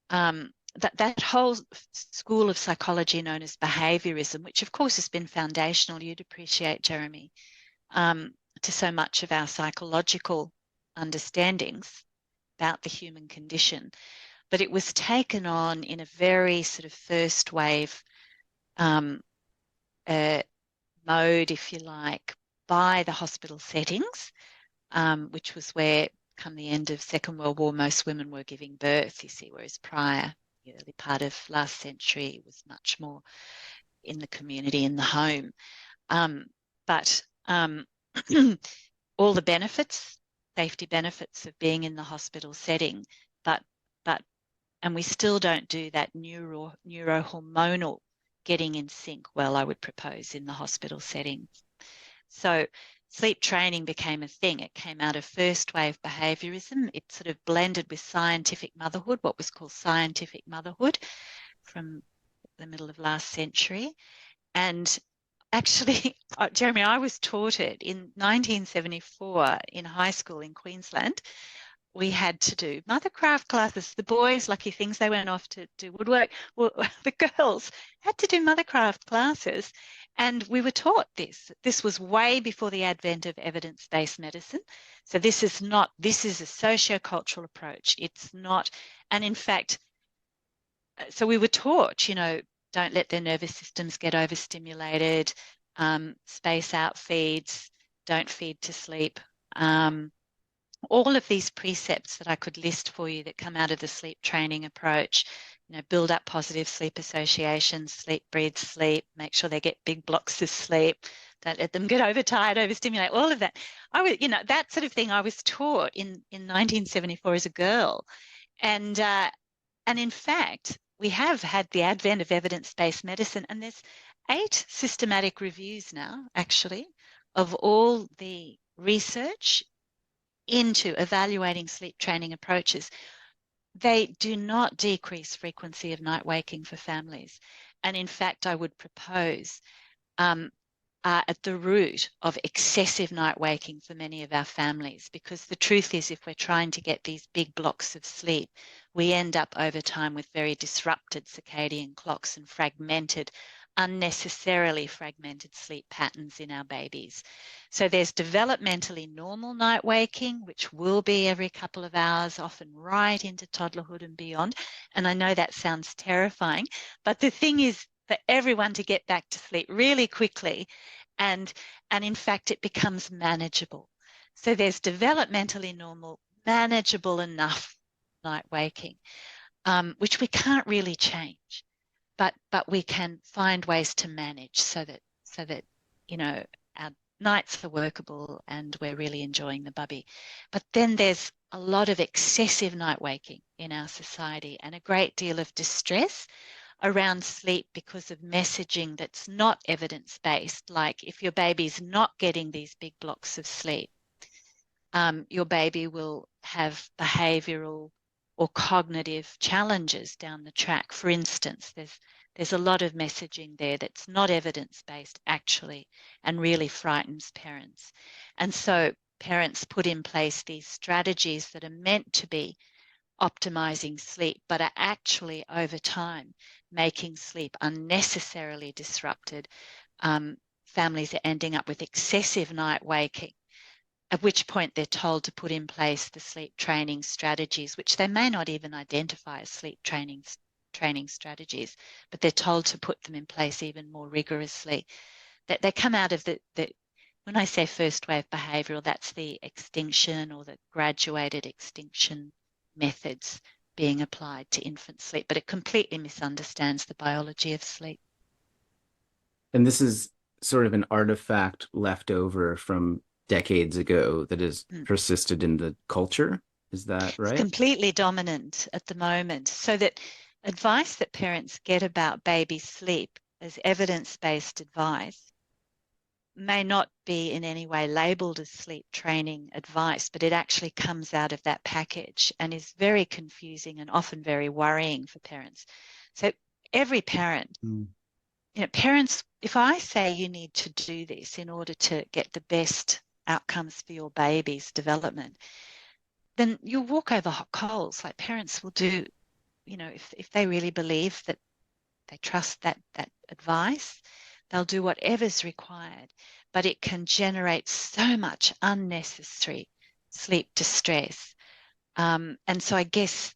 that whole school of psychology known as behaviorism, which of course has been foundational, you'd appreciate, Jeremy, to so much of our psychological understandings about the human condition. But it was taken on in a very sort of first wave mode, if you like, by the hospital settings, which was where, come the end of Second World War, most women were giving birth, you see, whereas prior, the early part of last century, it was much more in the community, in the home. But all the benefits, safety benefits of being in the hospital setting, and we still don't do that neurohormonal getting in sync well, I would propose, in the hospital setting. So sleep training became a thing. It came out of first wave behaviorism. It sort of blended with scientific motherhood, what was called scientific motherhood, from the middle of last century. And actually, Jeremy, I was taught it in 1974 in high school in Queensland. We had to do mothercraft classes. The boys, lucky things, they went off to do woodwork. Well, the girls had to do mothercraft classes. And we were taught this. This was way before the advent of evidence-based medicine. So this is a socio-cultural approach. It's not, and in fact, so we were taught, don't let their nervous systems get overstimulated, space out feeds, don't feed to sleep. All of these precepts that I could list for you that come out of the sleep training approach, build up positive sleep associations, sleep breeds sleep, make sure they get big blocks of sleep, don't let them get overtired, overstimulate, all of that. That sort of thing I was taught in 1974 as a girl. And in fact, we have had the advent of evidence-based medicine, and there's 8 systematic reviews now, actually, of all the research into evaluating sleep training approaches. They do not decrease frequency of night waking for families. And in fact, I would propose are at the root of excessive night waking for many of our families, because the truth is, if we're trying to get these big blocks of sleep, we end up over time with very disrupted circadian clocks and fragmented unnecessarily fragmented sleep patterns in our babies. So there's developmentally normal night waking, which will be every couple of hours, often right into toddlerhood and beyond. And I know that sounds terrifying, but the thing is for everyone to get back to sleep really quickly, and in fact it becomes manageable. So there's developmentally normal, manageable enough night waking, which we can't really change, but we can find ways to manage so that our nights are workable and we're really enjoying the bubby. But then there's a lot of excessive night waking in our society and a great deal of distress around sleep because of messaging that's not evidence-based, like if your baby's not getting these big blocks of sleep, your baby will have behavioral or cognitive challenges down the track. For instance, there's a lot of messaging there that's not evidence-based actually and really frightens parents. And so parents put in place these strategies that are meant to be optimizing sleep, but are actually over time making sleep unnecessarily disrupted. Families are ending up with excessive night waking, at which point they're told to put in place the sleep training strategies, which they may not even identify as sleep training strategies, but they're told to put them in place even more rigorously. That they come out of the when I say first wave behavioural, that's the extinction or the graduated extinction methods being applied to infant sleep, but it completely misunderstands the biology of sleep. And this is sort of an artifact left over from decades ago that has persisted in the culture. Is that It's right? completely dominant at the moment, so that advice that parents get about baby sleep as evidence-based advice may not be in any way labeled as sleep training advice, but it actually comes out of that package and is very confusing and often very worrying for parents. So every parent, parents, if I say you need to do this in order to get the best outcomes for your baby's development, then you'll walk over hot coals. Like parents will do, if they really believe that they trust that advice, they'll do whatever's required. But it can generate so much unnecessary sleep distress. And so I guess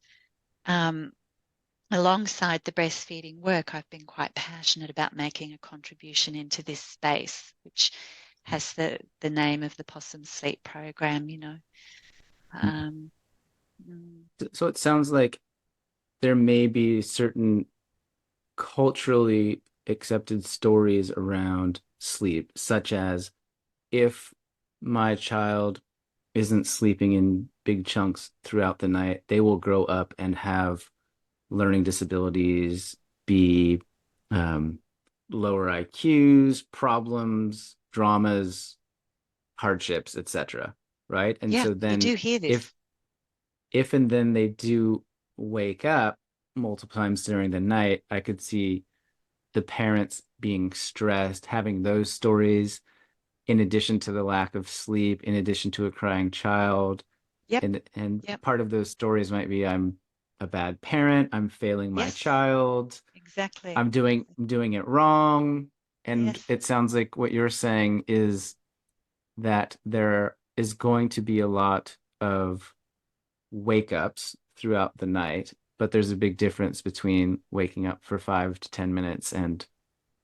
alongside the breastfeeding work, I've been quite passionate about making a contribution into this space, which has the name of the Possums Sleep Program, So it sounds like there may be certain culturally accepted stories around sleep, such as if my child isn't sleeping in big chunks throughout the night, they will grow up and have learning disabilities, be um, lower IQs, problems, dramas, hardships, etc. Right? And Yeah, so we then do hear if this. if and then they do wake up multiple times during the night, I could see the parents being stressed, having those stories in addition to the lack of sleep, in addition to a crying child. Yep, And yep, part of those stories might be I'm a bad parent, I'm failing my yes, child, exactly. I'm doing it wrong. And Yes, it sounds like what you're saying is that there is going to be a lot of wake ups throughout the night, but there's a big difference between waking up for 5 to 10 minutes and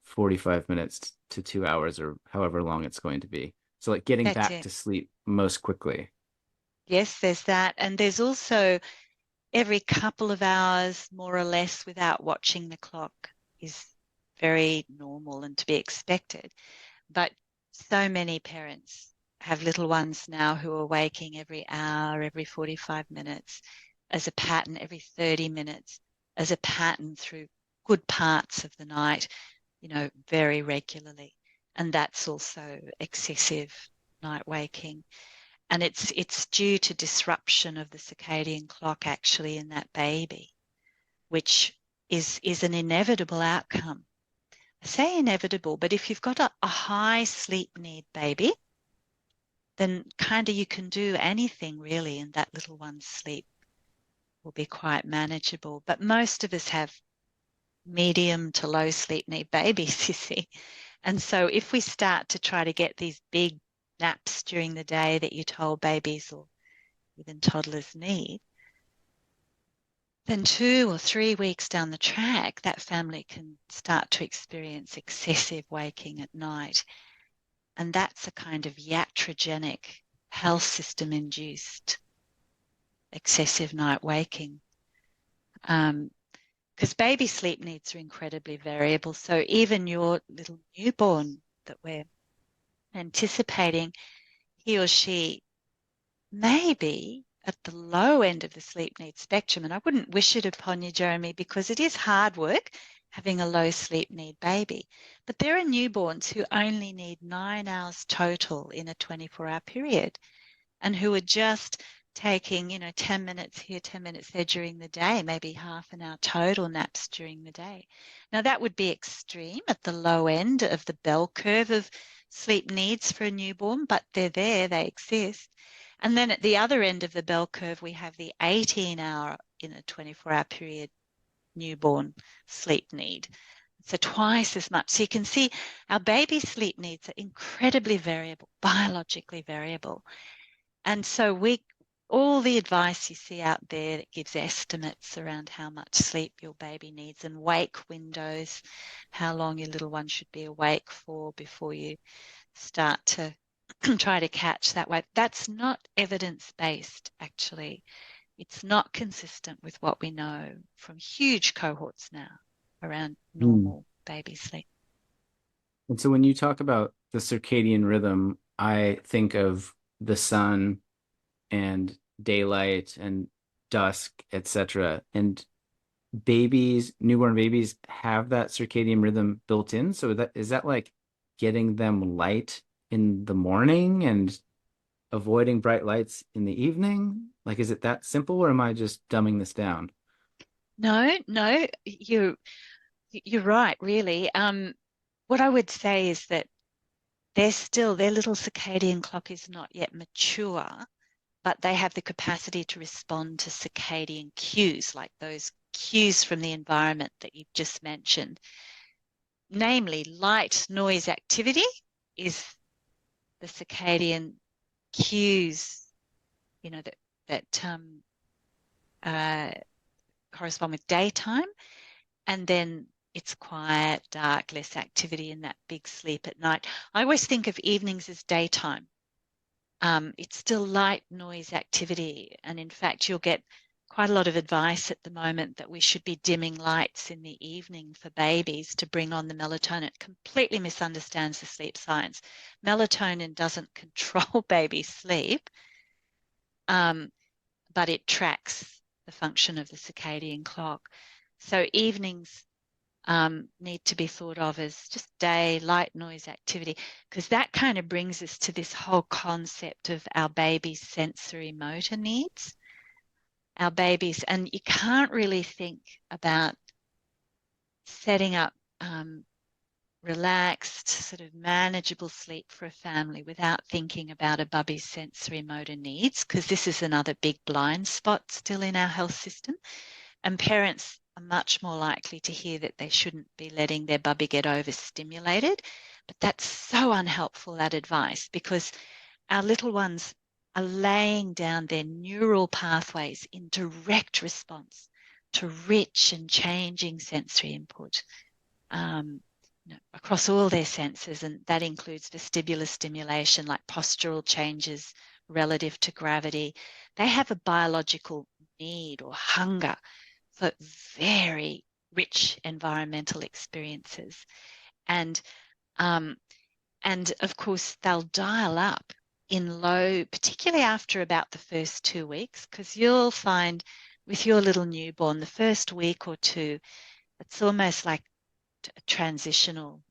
45 minutes to 2 hours or however long it's going to be. So, like getting that's back it. to sleep most quickly. Yes, there's that. And there's also every couple of hours, more or less, without watching the clock is very normal and to be expected. But so many parents have little ones now who are waking every hour, every 45 minutes as a pattern, every 30 minutes as a pattern through good parts of the night, very regularly. And that's also excessive night waking. And it's due to disruption of the circadian clock actually in that baby, which is an inevitable outcome. I say inevitable, but if you've got a high sleep need baby, then kind of you can do anything really, and that little one's sleep will be quite manageable. But most of us have medium to low sleep need babies, you see. And so if we start to try to get these big naps during the day that you told babies or even toddlers need, then 2 or 3 weeks down the track, that family can start to experience excessive waking at night. And that's a kind of iatrogenic, health system induced excessive night waking. Because baby sleep needs are incredibly variable. So even your little newborn that we're anticipating, he or she may be at the low end of the sleep need spectrum. And I wouldn't wish it upon you, Jeremy, because it is hard work having a low sleep need baby. But there are newborns who only need 9 hours total in a 24-hour period and who are just taking, 10 minutes here, 10 minutes there during the day, maybe half an hour total naps during the day. Now, that would be extreme at the low end of the bell curve of sleep needs for a newborn, but they're there, they exist. And then at the other end of the bell curve, we have the 18-hour in a 24-hour period newborn sleep need. So twice as much. So you can see our baby sleep needs are incredibly variable, biologically variable. And so all the advice you see out there that gives estimates around how much sleep your baby needs and wake windows, how long your little one should be awake for before you start to try to catch that wave. That's not evidence-based, actually. It's not consistent with what we know from huge cohorts now around normal baby sleep. And so when you talk about the circadian rhythm, I think of the sun and daylight and dusk, etc. And newborn babies have that circadian rhythm built in. So is that like getting them light in the morning and avoiding bright lights in the evening? Like, is it that simple, or am I just dumbing this down? No, you're right, really. What I would say is that their little circadian clock is not yet mature, but they have the capacity to respond to circadian cues, like those cues from the environment that you've just mentioned. Namely, light, noise, activity is the circadian cues, that uh, correspond with daytime, and then it's quiet, dark, less activity, and that big sleep at night. I always think of evenings as daytime. It's still light, noise, activity, and in fact, you'll get quite a lot of advice at the moment that we should be dimming lights in the evening for babies to bring on the melatonin. It completely misunderstands the sleep science. Melatonin doesn't control baby sleep, but it tracks the function of the circadian clock. So evenings need to be thought of as just day, light, noise, activity, because that kind of brings us to this whole concept of our baby's sensory motor needs. Our babies, and you can't really think about setting up relaxed, sort of manageable sleep for a family without thinking about a bubby's sensory motor needs, because this is another big blind spot still in our health system. And parents are much more likely to hear that they shouldn't be letting their bubby get overstimulated. But that's so unhelpful, that advice, because our little ones are laying down their neural pathways in direct response to rich and changing sensory input across all their senses, and that includes vestibular stimulation like postural changes relative to gravity. They have a biological need or hunger for very rich environmental experiences. And of course, they'll dial up in low, particularly after about the first 2 weeks, because you'll find with your little newborn, the first week or two, it's almost like transitional.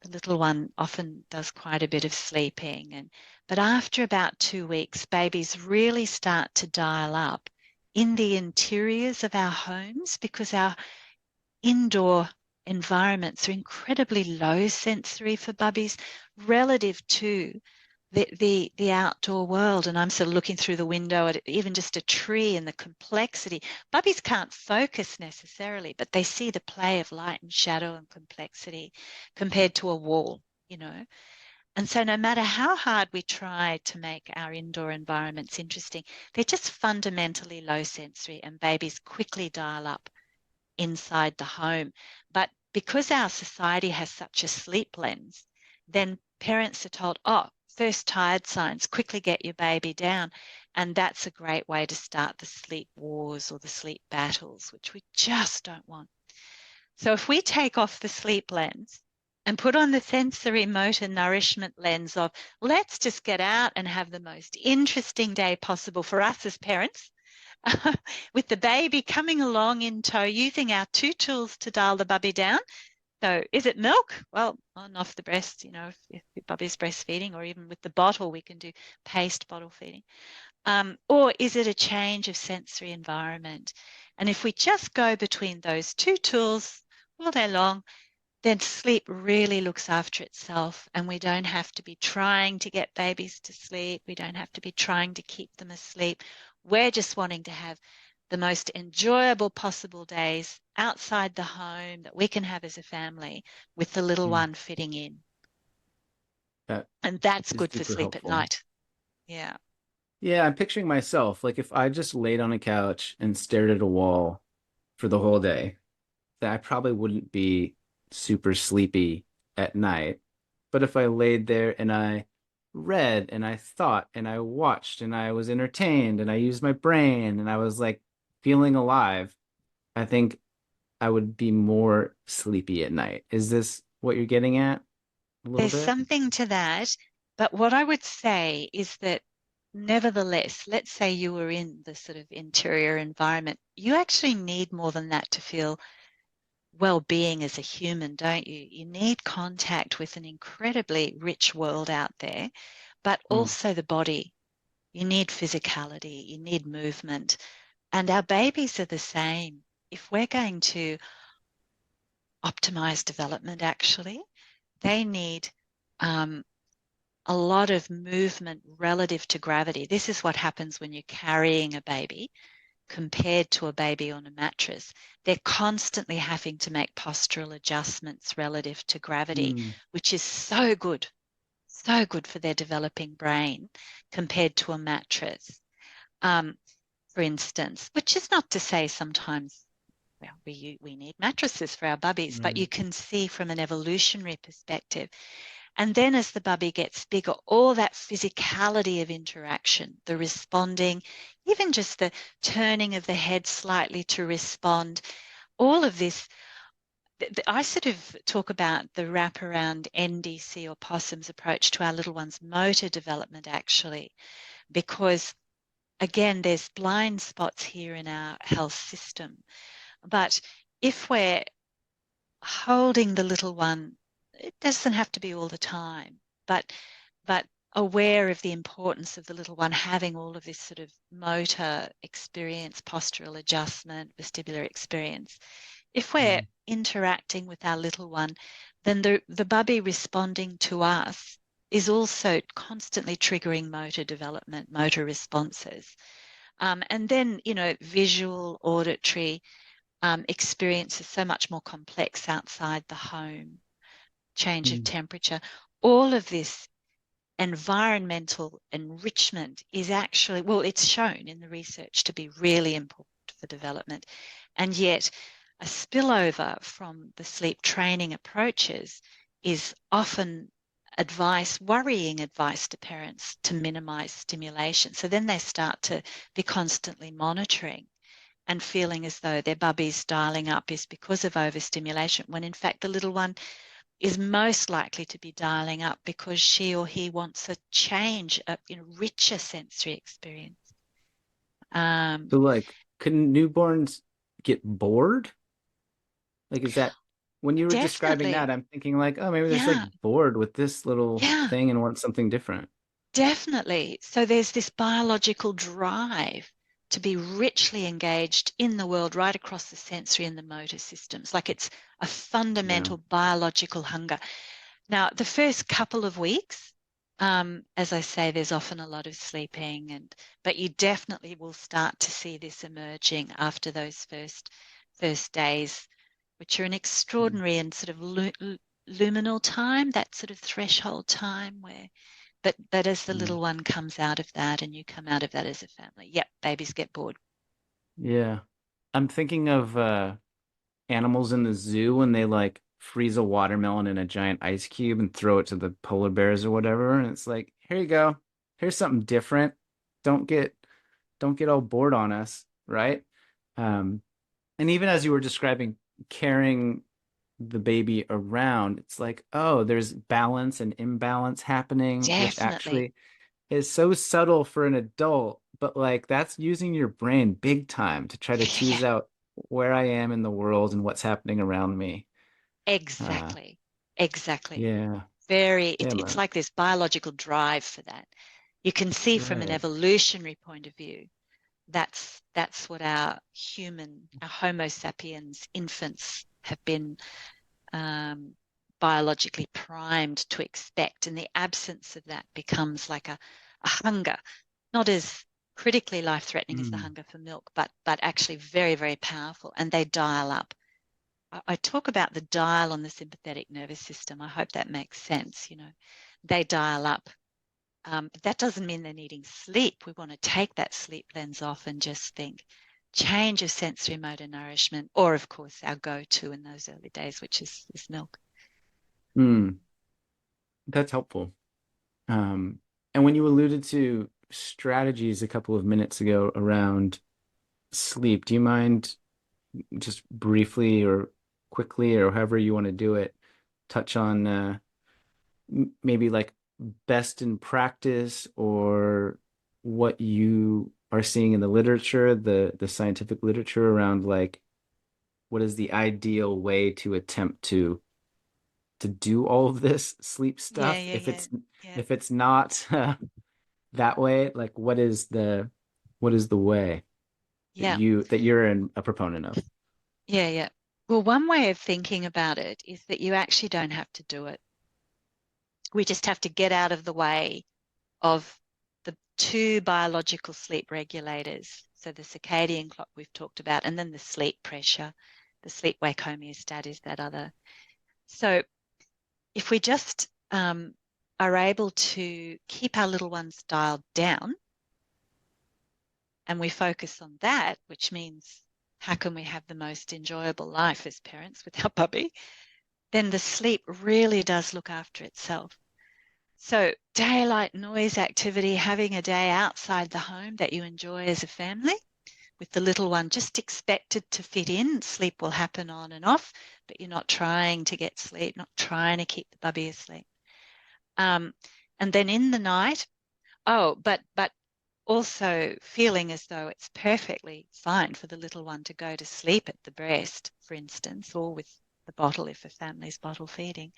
The little one often does quite a bit of sleeping, but after about 2 weeks, babies really start to dial up in the interiors of our homes, because our indoor environments are incredibly low sensory for bubbies relative to the outdoor world, and I'm sort of looking through the window at even just a tree and the complexity. Bubbies can't focus necessarily, but they see the play of light and shadow and complexity compared to a wall, you know. And so no matter how hard we try to make our indoor environments interesting, they're just fundamentally low sensory, and babies quickly dial up inside the home. But because our society has such a sleep lens, then parents are told, oh, first tired signs, quickly get your baby down. And that's a great way to start the sleep wars or the sleep battles, which we just don't want. So if we take off the sleep lens and put on the sensory motor nourishment lens of let's just get out and have the most interesting day possible for us as parents, with the baby coming along in tow, using our two tools to dial the bubby down. So is it milk? Well, on off the breast, you know, if the bubby's breastfeeding, or even with the bottle, we can do paced bottle feeding. Or is it a change of sensory environment? And if we just go between those two tools all day long, then sleep really looks after itself, and we don't have to be trying to get babies to sleep. We don't have to be trying to keep them asleep. We're just wanting to have the most enjoyable possible days outside the home that we can have as a family with the little Mm. one fitting in. That And that's is good for super sleep at helpful. night. Yeah. Yeah, I'm picturing myself like if I just laid on a couch and stared at a wall for the whole day, that I probably wouldn't be super sleepy at night. But if I laid there and I read and I thought and I watched and I was entertained and I used my brain and I was like feeling alive, I think I would be more sleepy at night. Is this what you're getting at a little There's bit? something to that. But what I would say is that nevertheless, let's say you were in the sort of interior environment, you actually need more than that to feel well-being as a human, don't you? You need contact with an incredibly rich world out there, but Mm, also the body. You need physicality, you need movement. And our babies are the same. If we're going to optimize development, actually, they need um, a lot of movement relative to gravity. This is what happens when you're carrying a baby compared to a baby on a mattress. They're constantly having to make postural adjustments relative to gravity, mm, which is so good for their developing brain compared to a mattress. Um, for instance, which is not to say sometimes well, we need mattresses for our bubbies, but you right. can see from an evolutionary perspective. And then as the bubby gets bigger, all that physicality of interaction, the responding, even just the turning of the head slightly to respond, all of this, I sort of talk about the wraparound NDC or Possums approach to our little one's motor development, actually, because again, there's blind spots here in our health system. But if we're holding the little one, it doesn't have to be all the time, but but aware of the importance of the little one having all of this sort of motor experience, postural adjustment, vestibular experience. If we're Mm, interacting with our little one, then the bubby responding to us is also constantly triggering motor development, motor responses. And then, you know, visual, auditory, experience is so much more complex outside the home, change of mm, temperature. All of this environmental enrichment is actually, well, it's shown in the research to be really important for development. And yet, a spillover from the sleep training approaches is often advice, worrying advice to parents to minimize stimulation. So then they start to be constantly monitoring and feeling as though their bubby's dialing up is because of overstimulation, when in fact the little one is most likely to be dialing up because she or he wants a change, a richer sensory experience. Um, So like, couldn't newborns get bored? Like, is that when you were describing that, Definitely. I'm thinking like, oh, maybe they're just like Yeah. bored with this little Yeah. thing and want something different. Definitely. So there's this biological drive to be richly engaged in the world right across the sensory and the motor systems. Like it's a Yeah. fundamental biological hunger. Now, the first couple of weeks, As I say, there's often a lot of sleeping, but you definitely will start to see this emerging after those first days, which are an Mm. extraordinary and sort of luminal time, that sort of threshold time where, but as the Mm. little one comes out of that and you come out of that as a family, yep, babies get bored. Yeah. I'm thinking of animals in the zoo when they like freeze a watermelon in a giant ice cube and throw it to the polar bears or whatever. And it's like, here you go. Here's something different. Don't get don't get all bored on us, right? Um, and even as you were describing carrying the baby around, it's like, oh, there's balance and imbalance happening, which Definitely. actually is so subtle for an adult, but like that's using your brain big time to try to Yeah, tease out where I am in the world and what's happening around me. Uh, exactly. Exactly. yeah, It's yeah, it's man. like this biological drive for that. You can see from an Right. evolutionary point of view, that's what our Homo sapiens infants have been um, biologically primed to expect, and the absence of that becomes like a hunger, not as critically life-threatening as the Mm. hunger for milk, but actually very, very powerful, and they dial up. I talk about the dial on the sympathetic nervous system. I hope that makes sense. They dial up. But that doesn't mean they're needing sleep. We want to take that sleep lens off and just think change of sensory motor nourishment, or of course our go-to in those early days, which is milk. Mm. That's helpful. Um, and when you alluded to strategies a couple of minutes ago around sleep, do you mind just briefly or quickly or however you want to do it, touch on maybe like best in practice or what you are seeing in the literature, the scientific literature around like what is the ideal way to attempt to do all of this sleep Yeah, stuff? yeah, If yeah, it's yeah, if it's not that way, like what is the way that yeah, you're a proponent of? yeah, yeah. Well, one way of thinking about it is that you actually don't have to do it. We just have to get out of the way of the two biological sleep regulators. So the circadian clock we've talked about, and then the sleep pressure, the sleep wake homeostat is that other. So if we just are able to keep our little ones dialed down and we focus on that, which means how can we have the most enjoyable life as parents with our puppy, then the sleep really does look after itself. So, daylight, noise, activity, having a day outside the home that you enjoy as a family with the little one just expected to fit in. Sleep will happen on and off, but you're not trying to get sleep, not trying to keep the bubby asleep. Um, and then in the night, but also feeling as though it's perfectly fine for the little one to go to sleep at the breast, for instance, or with the bottle if a family's bottle feeding.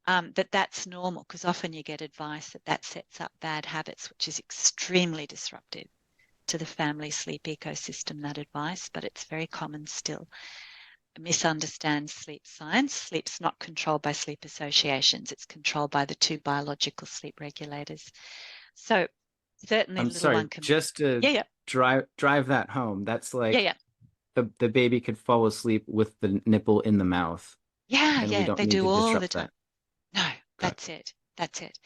That's normal because often you get advice that that sets up bad habits, which is extremely disruptive to the family sleep ecosystem, that advice, but it's very common still. Misunderstands sleep science. Sleep's not controlled by sleep associations. It's controlled by the two biological sleep regulators. So certainly I'm the little one sorry, can, just to yeah, yeah, drive that home. That's yeah, like yeah, the baby could fall asleep with the nipple in the mouth, yeah, and we yeah, don't they need do to all the disrupt time. that. No, Got that's it. That's it.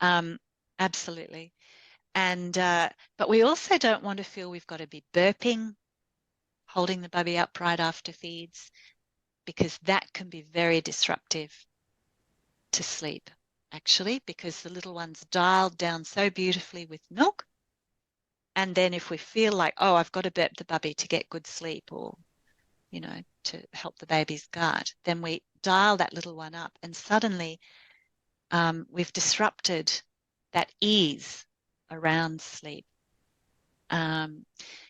Um, absolutely. And but we also don't want to feel we've got to be burping, holding the baby upright after feeds, because that can be very disruptive to sleep, actually, because the little one's dialed down so beautifully with milk. And then if we feel like, oh, I've got to burp the bubby to get good sleep or, to help the baby's gut, then we dial that little one up and suddenly we've disrupted that ease around sleep. Um,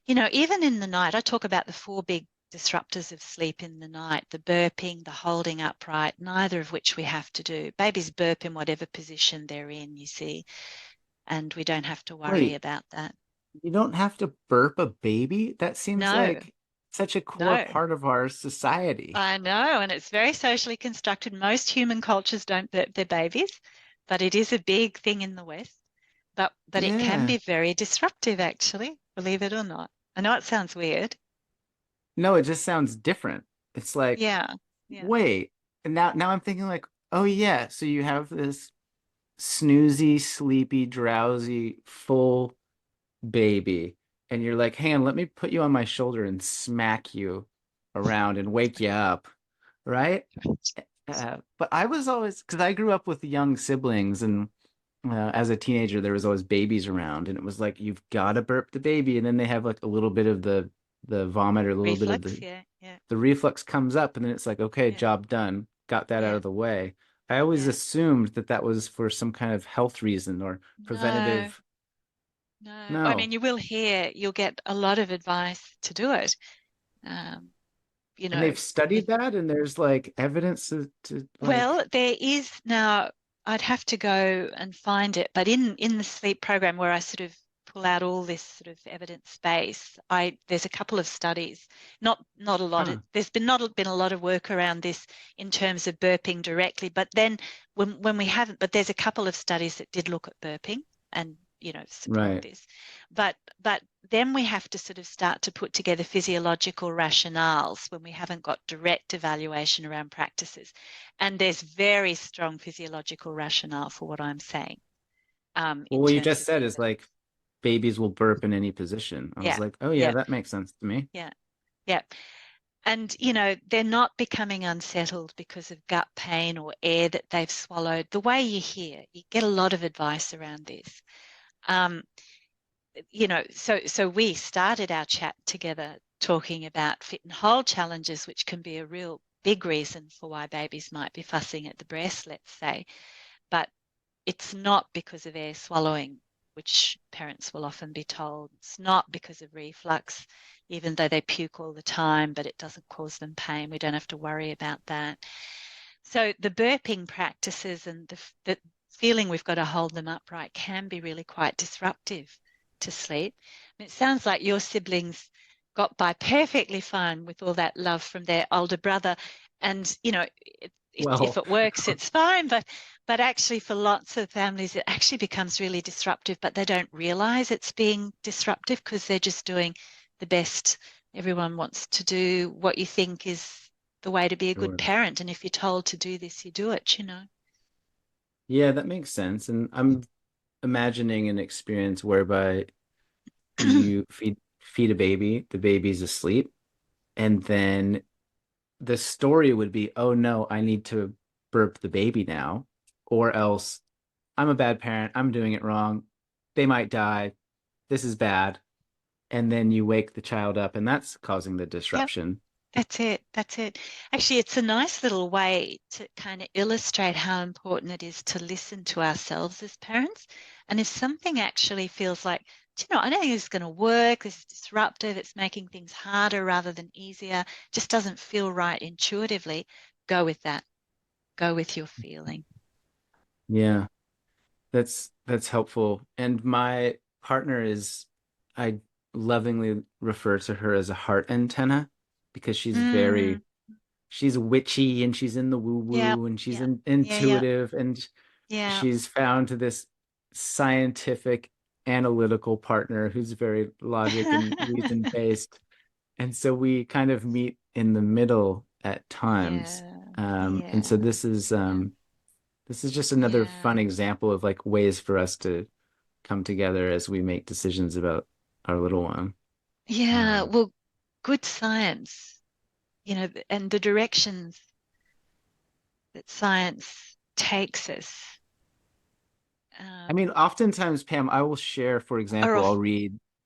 Even in the night, I talk about the four big disruptors of sleep in the night, the burping, the holding upright, neither of which we have to do. Babies burp in whatever position they're in, you see, and we don't have to worry Wait, about that. you don't have to burp a baby? That seems No, like such a core no. part of our society. I know, and it's very socially constructed. Most human cultures don't burp their babies. but it is a big thing in the West. But it can Yeah. be very disruptive, actually, believe it or not. I know it sounds weird. No, it just sounds different. It's like, Yeah, yeah. wait. And now I'm thinking like, oh yeah, so you have this snoozy, sleepy, drowsy, full baby, and you're like, hang on, let me put you on my shoulder and smack you around and wake you up, right? But I was always, because I grew up with young siblings, and as a teenager, there was always babies around, and it was like you've got to burp the baby, and then they have like a little bit of the vomit or a little bit of Reflux, yeah, yeah, the reflux comes up, and then it's like, okay, yeah, job done, got that out yeah, of the way. I always yeah. assumed that that was for some kind of health reason or No, preventative. no. I mean, No. you'll get a lot of advice to do it. Um, you And know, they've studied that, and there's like evidence to well, like, there is now, I'd have to go and find it, but in the sleep program where I sort of pull out all this sort of evidence base, I there's a couple of studies, not a lot huh, of, there's been not been a lot of work around this in terms of burping directly, but then when we haven't, but there's a couple of studies that did look at burping and support right. this. But then we have to sort of start to put together physiological rationales when we haven't got direct evaluation around practices. And there's very strong physiological rationale for what I'm saying Well, in what you terms just of said the is evidence. like babies will burp in any position. I was Yeah, like, oh yeah, yeah, that makes sense to me. yeah, yeah. And, they're not becoming unsettled because of gut pain or air that they've swallowed. The way you hear, you get a lot of advice around this. Um, so we started our chat together talking about fit and hold challenges, which can be a real big reason for why babies might be fussing at the breast, let's say. But it's not because of air swallowing, which parents will often be told. It's not because of reflux, even though they puke all the time, but it doesn't cause them pain. We don't have to worry about that. So the burping practices and the feeling we've got to hold them upright can be really quite disruptive to sleep. It sounds like your siblings got by perfectly fine with all that love from their older brother. And, if Well, it works, it's fine. But actually, for lots of families, it actually becomes really disruptive, but they don't realize it's being disruptive because they're just doing the best. Everyone wants to do what you think is the way to be a good sure. parent. And if you're told to do this, you do it. Yeah, that makes sense. And I'm imagining an experience whereby you feed a baby, the baby's asleep, and then the story would be, oh no, I need to burp the baby now, or else I'm a bad parent, I'm doing it wrong, they might die, this is bad. And then you wake the child up, and that's causing the Yep, disruption. that's it. That's it. Actually, it's a nice little way to kind of illustrate how important it is to listen to ourselves as parents. And if something actually feels like, I don't think this is going to work, this is disruptive, it's making things harder rather than easier, just doesn't feel right intuitively, go with that. Go with your feeling. Yeah, that's helpful. And my partner is, I lovingly refer to her as a heart antenna because Mm, she's witchy and she's in the woo yeah, woo and she's yeah, yeah, yeah, intuitive, and yeah. she's found this scientific analytical partner who's very logic and reason based. And so we kind of meet in the middle at times. Yeah, And so yeah, yeah, this is just another yeah. fun example of like ways for us to come together as we make decisions about our little one. Yeah, Um, well, good science, and the directions that science takes us I mean, um, oftentimes, Pam, I will share, for are example, off.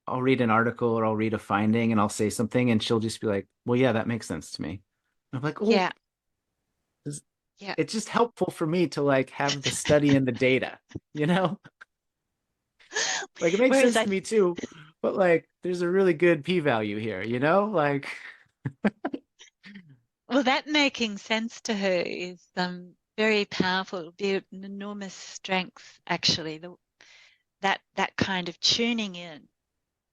I'll read an article or I'll read a finding and I'll say something and she'll just be like, well, yeah, that makes sense to me. I'm like, oh, Yeah, yeah. it's just helpful for me to like have the study and the data, you know? Like it makes Whereas sense to me too, but like there's a really good p-value here, you know? Like, well, that making sense to her is very powerful. It'll be an enormous strength, actually. That kind of tuning in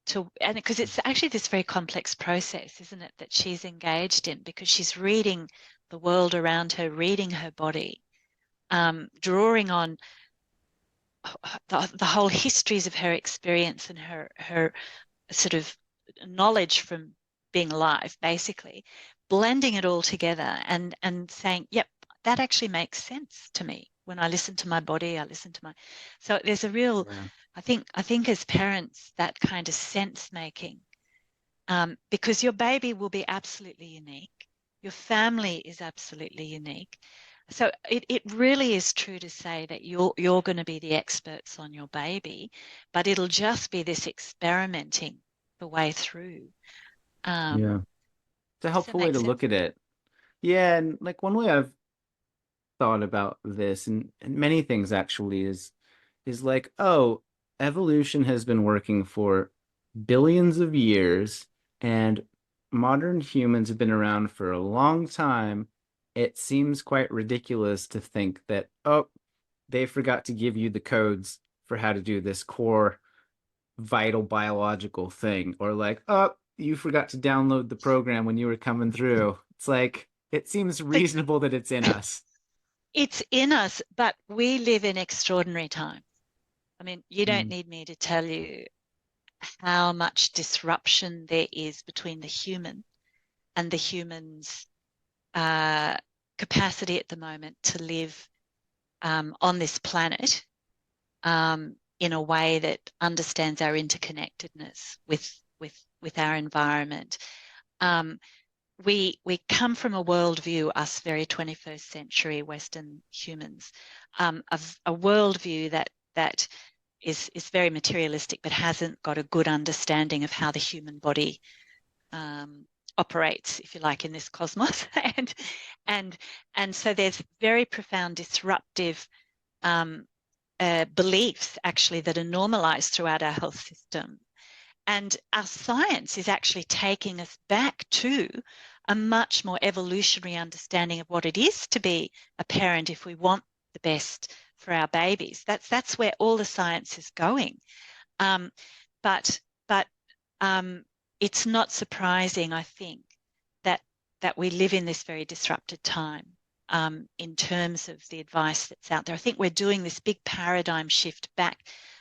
to, and because it's actually this very complex process, isn't it, that she's engaged in because she's reading the world around her, reading her body, drawing on the whole histories of her experience and her sort of knowledge from being alive, basically, blending it all together and saying, yep, that actually makes sense to me. When I listen to my body, I listen to my. So there's a real, Yeah. I think as parents, that kind of sense making, because your baby will be absolutely unique. Your family is absolutely unique. So it really is true to say that you're going to be the experts on your baby, but it'll just be this experimenting the way through. Yeah. It's a Does that helpful way make to sense? look at it. Yeah, and like one way I've thought about this, and many things actually, is like, oh, evolution has been working for billions of years, and modern humans have been around for a long time. It seems quite ridiculous to think that, oh, they forgot to give you the codes for how to do this core vital biological thing, or like, oh, you forgot to download the program when you were coming through. It's like, it seems So reasonable that it's in us. it's in us, but we live in extraordinary times. I mean, you don't Mm, need me to tell you how much disruption there is between the human and the human's uh, capacity at the moment to live on this planet in a way that understands our interconnectedness with our environment. Um, we come from a worldview, us very 21st century Western humans, a worldview that is very materialistic, but hasn't got a good understanding of how the human body um, operates, if you like, in this cosmos, and and so there's very profound disruptive um, beliefs actually that are normalized throughout our health system. And our science is actually taking us back to a much more evolutionary understanding of what it is to be a parent if we want the best for our babies. That's where all the science is going. Um, but but um, it's not surprising, I think, that that we live in this very disrupted time in terms of the advice that's out there. I think we're doing this big paradigm shift back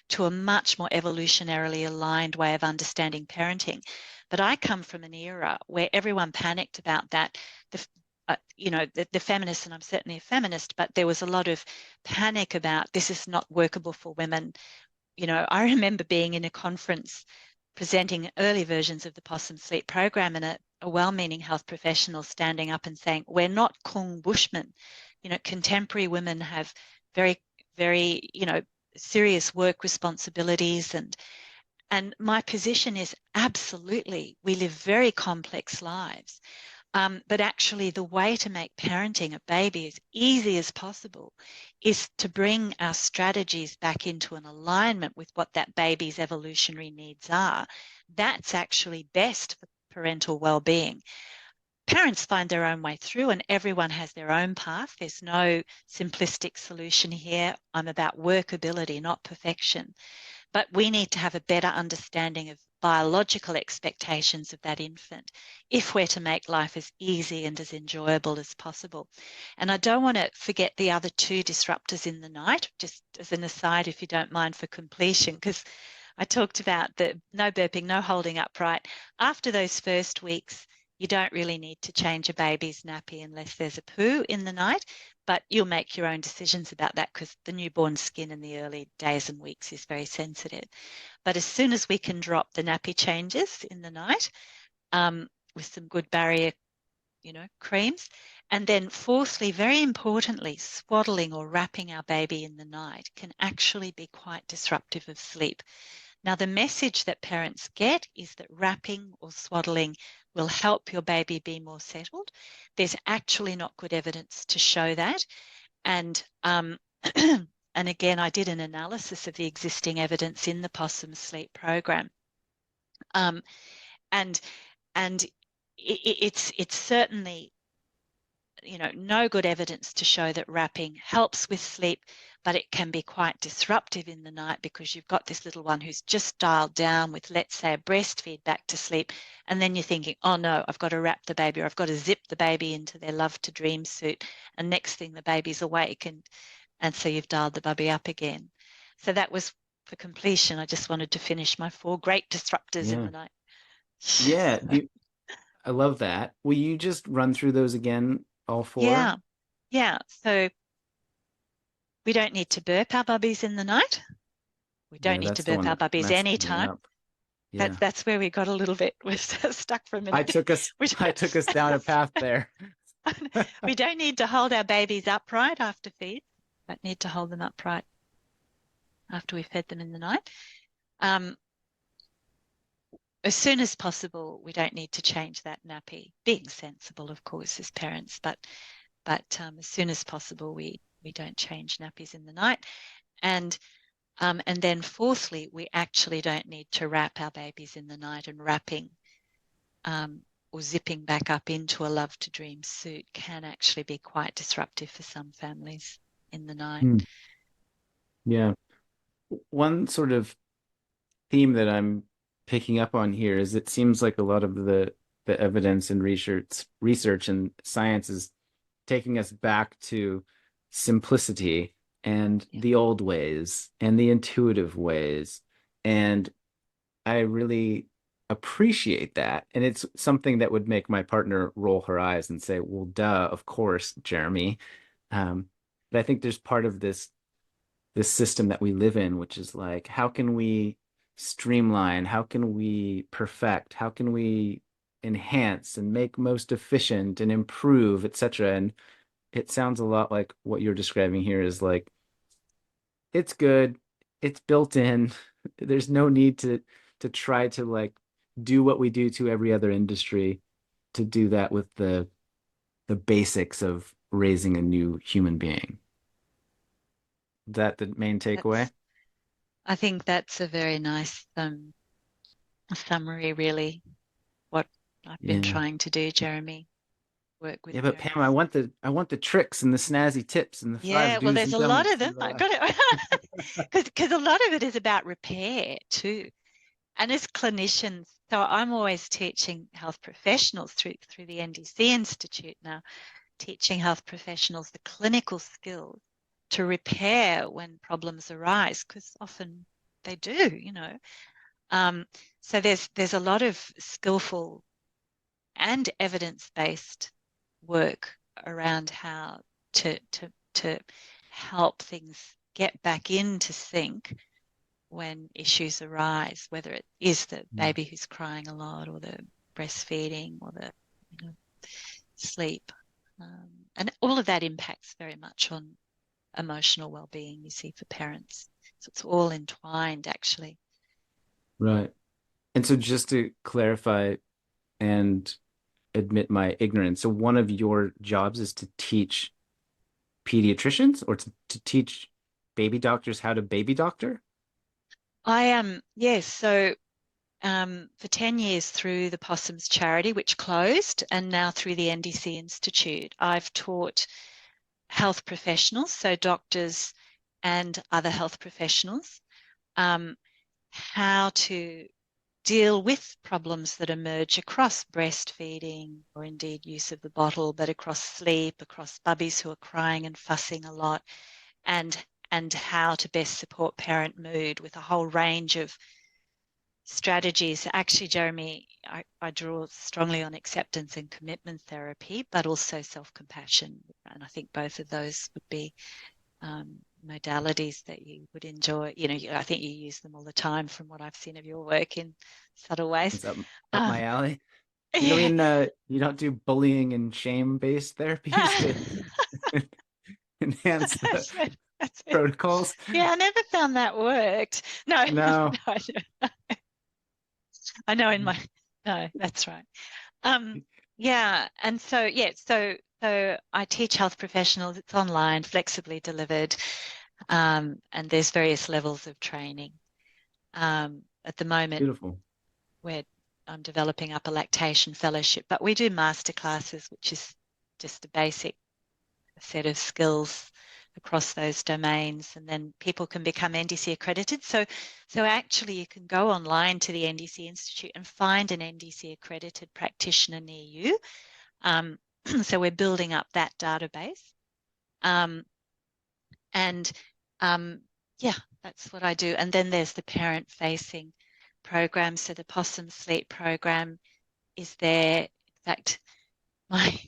to a much more evolutionarily aligned way of understanding parenting. But I come from an era where everyone panicked about that. The feminists, and I'm certainly a feminist, but there was a lot of panic about this is not workable for women. I remember being in a conference presenting early versions of the Possum Sleep program, and a well-meaning health professional standing up and saying, "We're not Kung Bushmen. Contemporary women have very, very, serious work responsibilities." And my position is absolutely, we live very complex lives. But actually, the way to make parenting a baby as easy as possible is to bring our strategies back into an alignment with what that baby's evolutionary needs are. That's actually best for parental well-being. Parents find their own way through, and everyone has their own path. There's no simplistic solution here. I'm about workability, not perfection. But we need to have a better understanding of biological expectations of that infant if we're to make life as easy and as enjoyable as possible. And I don't want to forget the other two disruptors in the night, just as an aside, if you don't mind, for completion, because I talked about the no burping, no holding upright. After those first weeks, you don't really need to change a baby's nappy unless there's a poo in the night, but you'll make your own decisions about that because the newborn skin in the early days and weeks is very sensitive. But as soon as we can drop the nappy changes in the night with some good barrier, creams, and then fourthly, very importantly, swaddling or wrapping our baby in the night can actually be quite disruptive of sleep. Now, the message that parents get is that wrapping or swaddling will help your baby be more settled. There's actually not good evidence to show that. And and again, I did an analysis of the existing evidence in the Possum Sleep program, um, and it's certainly no good evidence to show that wrapping helps with sleep, but it can be quite disruptive in the night because you've got this little one who's just dialed down with, let's say, a breastfeed back to sleep, and then you're thinking, oh no, I've got to wrap the baby, or I've got to zip the baby into their love to dream suit, and next thing the baby's awake, and so you've dialed the baby up again. So that was for completion. I just wanted to finish my 4 great disruptors in Yeah. the night. Yeah. I love that. Will you just run through those again, all 4? Yeah, yeah. So we don't need to burp our bubbies in the night. We don't Yeah, need to that's the burp one our that bubbies messed me anytime. up. That's Yeah. that's where we got a little bit was stuck for a I minute. took us We I took us down a path there. we don't need to hold our babies upright after feed. Don't need to hold them upright after we've fed them in the night. Um, as soon as possible, we don't need to change that nappy. Being sensible, of course, as parents, but as soon as possible, we don't change nappies in the night. And then fourthly, we actually don't need to wrap our babies in the night, and wrapping or zipping back up into a love to dream suit can actually be quite disruptive for some families in the night. Hmm. Yeah. One sort of theme that I'm picking up on here is it seems like a lot of the evidence and research and science is taking us back to simplicity and Yeah, the old ways and the intuitive ways. And I really appreciate that. And it's something that would make my partner roll her eyes and say, well, duh, of course, Jeremy. But I think there's part of this system that we live in, which is like, how can we streamline? How can we perfect? How can we enhance and make most efficient and improve, etc.? And it sounds a lot like what you're describing here is like, it's good, it's built in. There's no need to try to like do what we do to every other industry to do that with the basics of raising a new human being. Is that the main takeaway? that's. I think that's a very nice summary, really. What I've been Yeah. trying to do, Jeremy, work with Yeah, but Pam, parents. I want the tricks and the snazzy tips and the five Yeah, well, do's there's and a lot don'ts of and them. I got it because a lot of it is about repair too. And as clinicians, so I'm always teaching health professionals through the NDC Institute now, teaching health professionals the clinical skills to repair when problems arise, because often they do. Um, so there's a lot of skillful and evidence-based work around how to help things get back into sync when issues arise, whether it is the Mm. baby who's crying a lot or the breastfeeding or the sleep. And all of that impacts very much on emotional well-being, you see, for parents. So it's all entwined, actually. Right. And so just to clarify and admit my ignorance, so one of your jobs is to teach pediatricians or to teach baby doctors how to baby doctor? I am, yes. So for 10 years through the Possums charity, which closed, and now through the NDC Institute, I've taught health professionals, so doctors and other health professionals, um, how to deal with problems that emerge across breastfeeding or indeed use of the bottle, but across sleep, across bubbies who are crying and fussing a lot, and how to best support parent mood with a whole range of strategies. Actually, Jeremy, I draw strongly on acceptance and commitment therapy, but also self-compassion. And I think both of those would be modalities that you would enjoy. I think you use them all the time from what I've seen of your work in subtle ways. It's up my Um, alley. You don't yeah. mean you don't do bullying and shame-based therapies to enhance the That's it. That's it. protocols? Yeah, I never found that worked. No, No. no, I know in my, no, that's right. Um, yeah, and so I teach health professionals. It's online, flexibly delivered, and there's various levels of training. At the moment, Beautiful. where I'm developing up a lactation fellowship, but we do master classes, which is just a basic set of skills across those domains, and then people can become NDC accredited. So actually you can go online to the NDC Institute and find an NDC accredited practitioner near you. So we're building up that database. Um, and Yeah, that's what I do. And then there's the parent-facing program. So the Possum Sleep program is there. In fact, my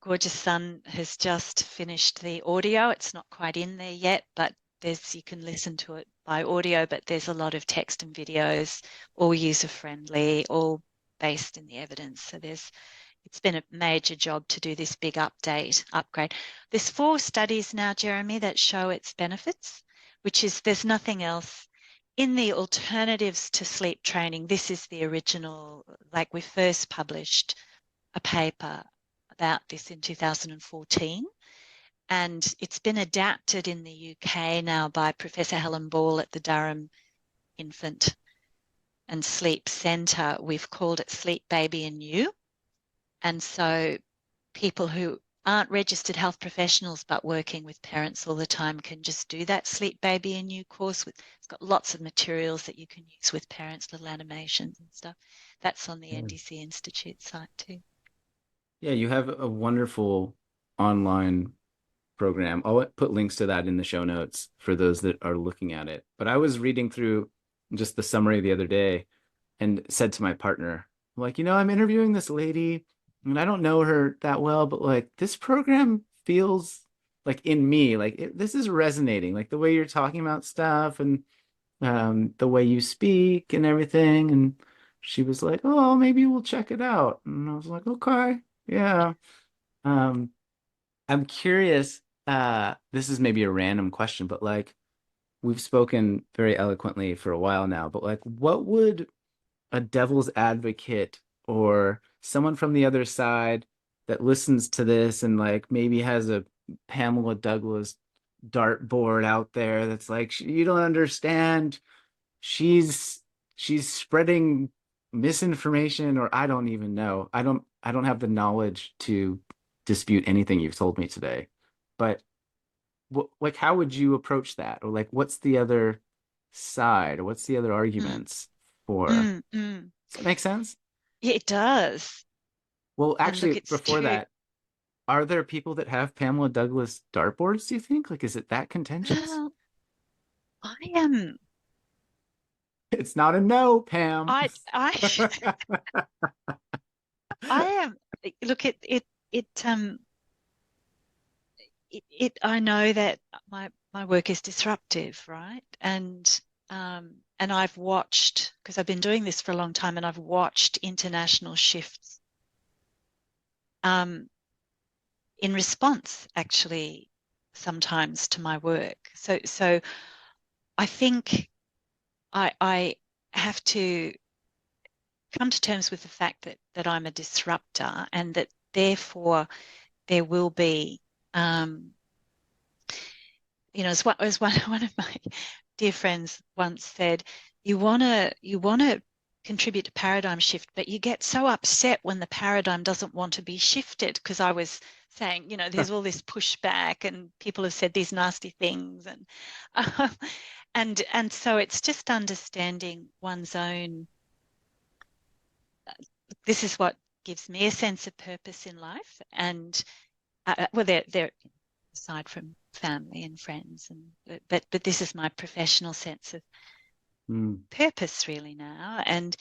gorgeous son has just finished the audio. It's not quite in there yet, but you can listen to it by audio, but there's a lot of text and videos, all user-friendly, all based in the evidence. So it's been a major job to do this big upgrade. There's 4 studies now, Jeremy, that show its benefits, which is there's nothing else in the alternatives to sleep training. This is the original, like we first published a paper about this in 2014, and it's been adapted in the UK now by Professor Helen Ball at the Durham Infant and Sleep Centre. We've called it Sleep Baby and You. And so people who aren't registered health professionals but working with parents all the time can just do that Sleep Baby and You course. It's got lots of materials that you can use with parents, little animations and stuff. That's on the Yeah. NDC Institute site too. Yeah, you have a wonderful online program. I'll put links to that in the show notes for those that are looking at it. But I was reading through just the summary the other day and said to my partner, like, I'm interviewing this lady and I don't know her that well, but like this program feels like in me, like this is resonating, like the way you're talking about stuff and the way you speak and everything. And she was like, "Oh, maybe we'll check it out." And I was like, "Okay, yeah." Um, I'm curious. This is maybe a random question, but like we've spoken very eloquently for a while now, but like, what would a devil's advocate or someone from the other side that listens to this and like maybe has a Pamela Douglas dartboard out there that's like, you don't understand, she's spreading misinformation, or I don't even know. I don't have the knowledge to dispute anything you've told me today. But like how would you approach that? Or like what's the other side? Or what's the other Mm, arguments for? mm, mm. Does that make sense? Yeah, it does. Well, And look, actually, it's before too, that, are there people that have Pamela Douglas dartboards, do you think? Like, is it that contentious? well, I am, It's not a no, Pam. I, I am, look, I know that my work is disruptive, right? And I've watched, because I've been doing this for a long time, and I've watched international shifts um, in response, actually, sometimes to my work. So I think I have to come to terms with the fact that I'm a disruptor, and that therefore there will be, um, as one of my dear friends once said, you wanna contribute to paradigm shift, but you get so upset when the paradigm doesn't want to be shifted. Because I was saying, there's all this pushback, and people have said these nasty things, and um, and so it's just understanding one's own. This is what gives me a sense of purpose in life, and well, they're aside from family and friends, and but this is my professional sense of Hmm. purpose really now, and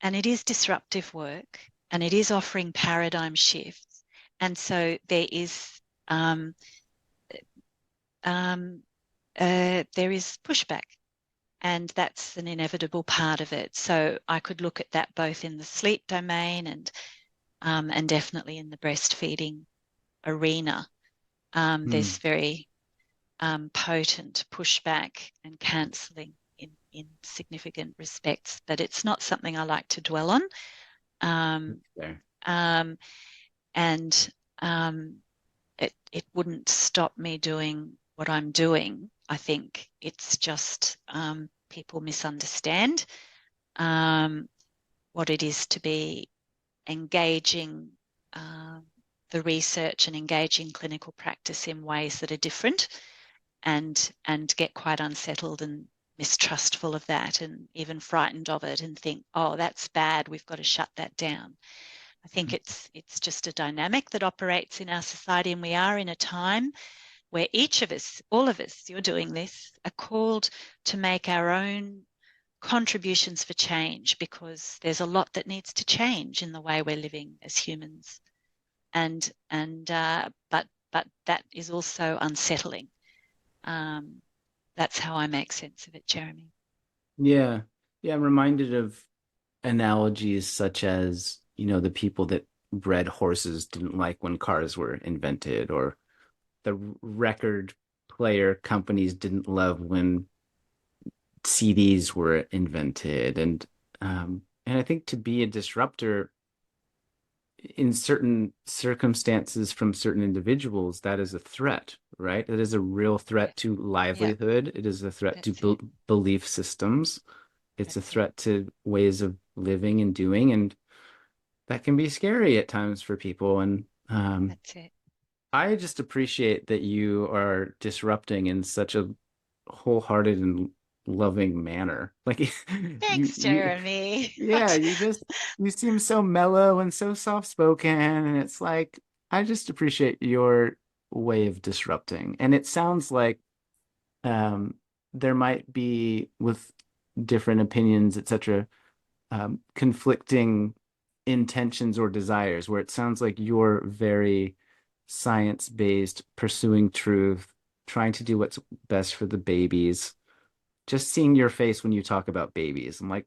it is disruptive work, and it is offering paradigm shifts, and so um, there is pushback, and that's an inevitable part of it. So I could look at that both in the sleep domain and definitely in the breastfeeding arena. Hmm. There's very potent pushback and cancelling in significant respects, but it's not something I like to dwell on. Um, There. um, and it wouldn't stop me doing what I'm doing. I think it's just people misunderstand um, what it is to be engaging the research and engaging clinical practice in ways that are different, and get quite unsettled and mistrustful of that, and even frightened of it, and think, oh, that's bad, we've got to shut that down. I think it's just a dynamic that operates in our society, and we are in a time where each of us, all of us, you're doing this, are called to make our own contributions for change, because there's a lot that needs to change in the way we're living as humans. But that is also unsettling. That's how I make sense of it, Jeremy. Yeah. Yeah, I'm reminded of analogies such as, the people that bred horses didn't like when cars were invented, or the record player companies didn't love when CDs were invented. And I think to be a disruptor in certain circumstances from certain individuals, that is a threat, right? It is a real Yeah, threat to yeah, livelihood. It is a threat to that's it. belief systems. It's a That's it. threat to ways of living and doing, and that can be scary at times for people. And That's it. I just appreciate that you are disrupting in such a wholehearted and loving manner. Like Thanks, you, Jeremy. yeah, you seem so mellow and so soft spoken, and it's like I just appreciate your way of disrupting. And it sounds like um, there might be with different opinions, etc., conflicting intentions or desires, where it sounds like you're very science-based, pursuing truth, trying to do what's best for the babies. Just seeing your face when you talk about babies, I'm like,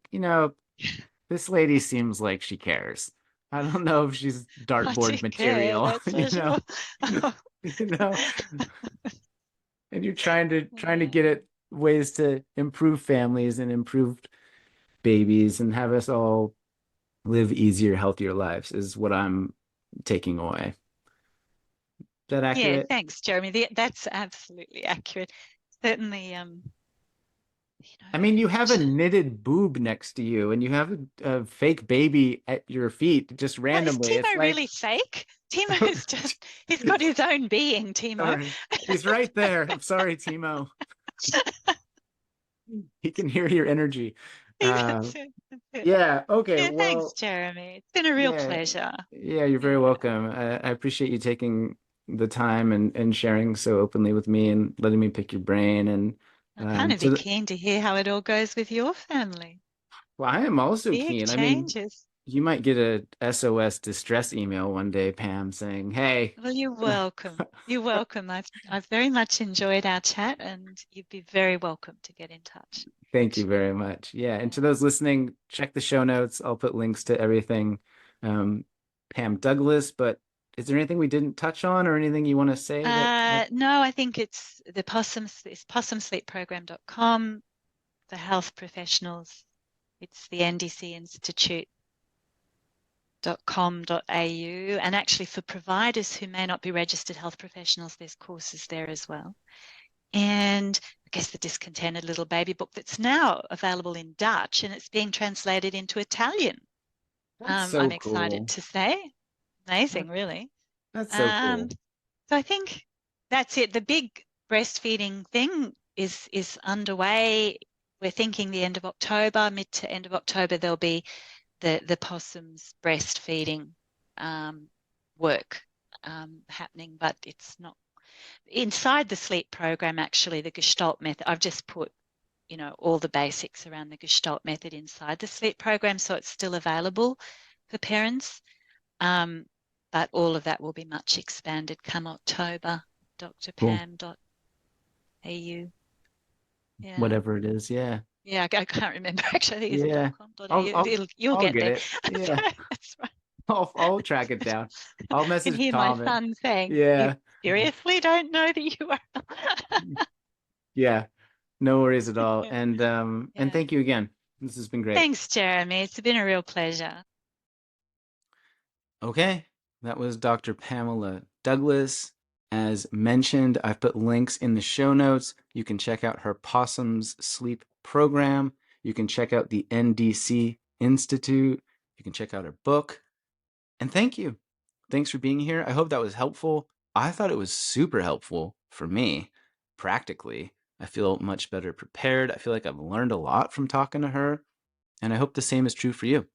this lady seems like she cares. I don't know if she's I do dartboard care, material, that's for sure. you know, and you're trying to Yeah. get at ways to improve families and improve babies and have us all live easier, healthier lives is what I'm taking away. Is that Yeah, accurate? thanks, Jeremy. That's absolutely accurate. Certainly, you I mean, you know, have a knitted boob next to you and you have a fake baby at your feet just well, is randomly. It's Timo like, really fake? Timo is just, he's got his own being, Timo. sorry, he's right there. I'm sorry, Timo. He can hear your energy. Uh, That's it. That's it. yeah, okay. Yeah, thanks, Well, Jeremy. It's been a real yeah, pleasure. yeah, you're very Yeah. welcome. I appreciate you taking the time and sharing so openly with me and letting me pick your brain. And I'd kind of to be the, keen to hear how it all goes with your family. well, I am also Big keen. I mean, changes. you might get a SOS distress email one day, Pam, saying, "Hey, Well, you're welcome. You're welcome. I've very much enjoyed our chat, and you'd be very welcome to get in touch. thank you Actually, very much." Yeah, and to yeah. those listening, check the show notes. I'll put links to everything. Um, Pam Douglas, but is there anything we didn't touch on or anything you want to say that No, I think it's possumsleepprogram.com for health professionals. It's the NDC Institute.com.au. And actually, for providers who may not be registered health professionals, there's courses there as well. And I guess the Discontented Little Baby Book that's now available in Dutch, and it's being translated into Italian. that's so I'm excited cool. to say. That, Amazing, really. that's so Um, cool. so I think that's it. The big breastfeeding thing is underway. We're thinking the end of October, mid to end of October, there'll be the possums breastfeeding work happening, but it's not inside the sleep program. Actually, the Gestalt method. I've just put all the basics around the Gestalt method inside the sleep program, so it's still available for parents. Um, but all of that will be much expanded come October. Cool. drpam.au. Yeah. Whatever it is. Yeah. Yeah, I can't remember actually. I think it's Yeah. .com.au. I'll I'll You'll I'll get get there. it. Yeah. That's right. I'll track it down. I'll I can message hear my Tom and son saying, "You yeah. seriously don't know the URL?" Yeah. No worries at all. Yeah. And Yeah. thank you again. This has been great. Thanks, Jeremy. It's been a real pleasure. Okay. That was Dr. Pamela Douglas. As mentioned, I've put links in the show notes. You can check out her Possums Sleep program. You can check out the NDC Institute. You can check out her book. And thank you. Thanks for being here. I hope that was helpful. I thought it was super helpful for me, practically. I feel much better prepared. I feel like I've learned a lot from talking to her, and I hope the same is true for you.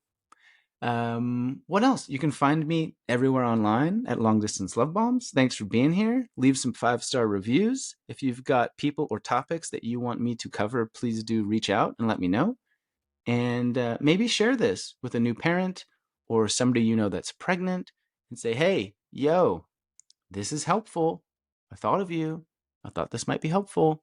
What else? You can find me everywhere online at Long Distance Love Bombs. Thanks for being here. Leave some 5-star reviews. If you've got people or topics that you want me to cover, please do reach out and let me know. And maybe share this with a new parent or somebody you know that's pregnant and say, hey, yo, this is helpful. I thought of you. I thought this might be helpful.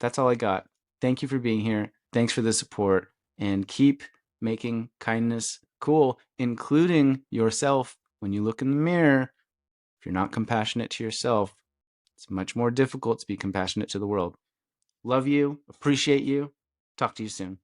That's all I got. Thank you for being here. Thanks for the support. And keep making kindness cool, including yourself. When you look in the mirror, if you're not compassionate to yourself, it's much more difficult to be compassionate to the world. Love you. Appreciate you. Talk to you soon.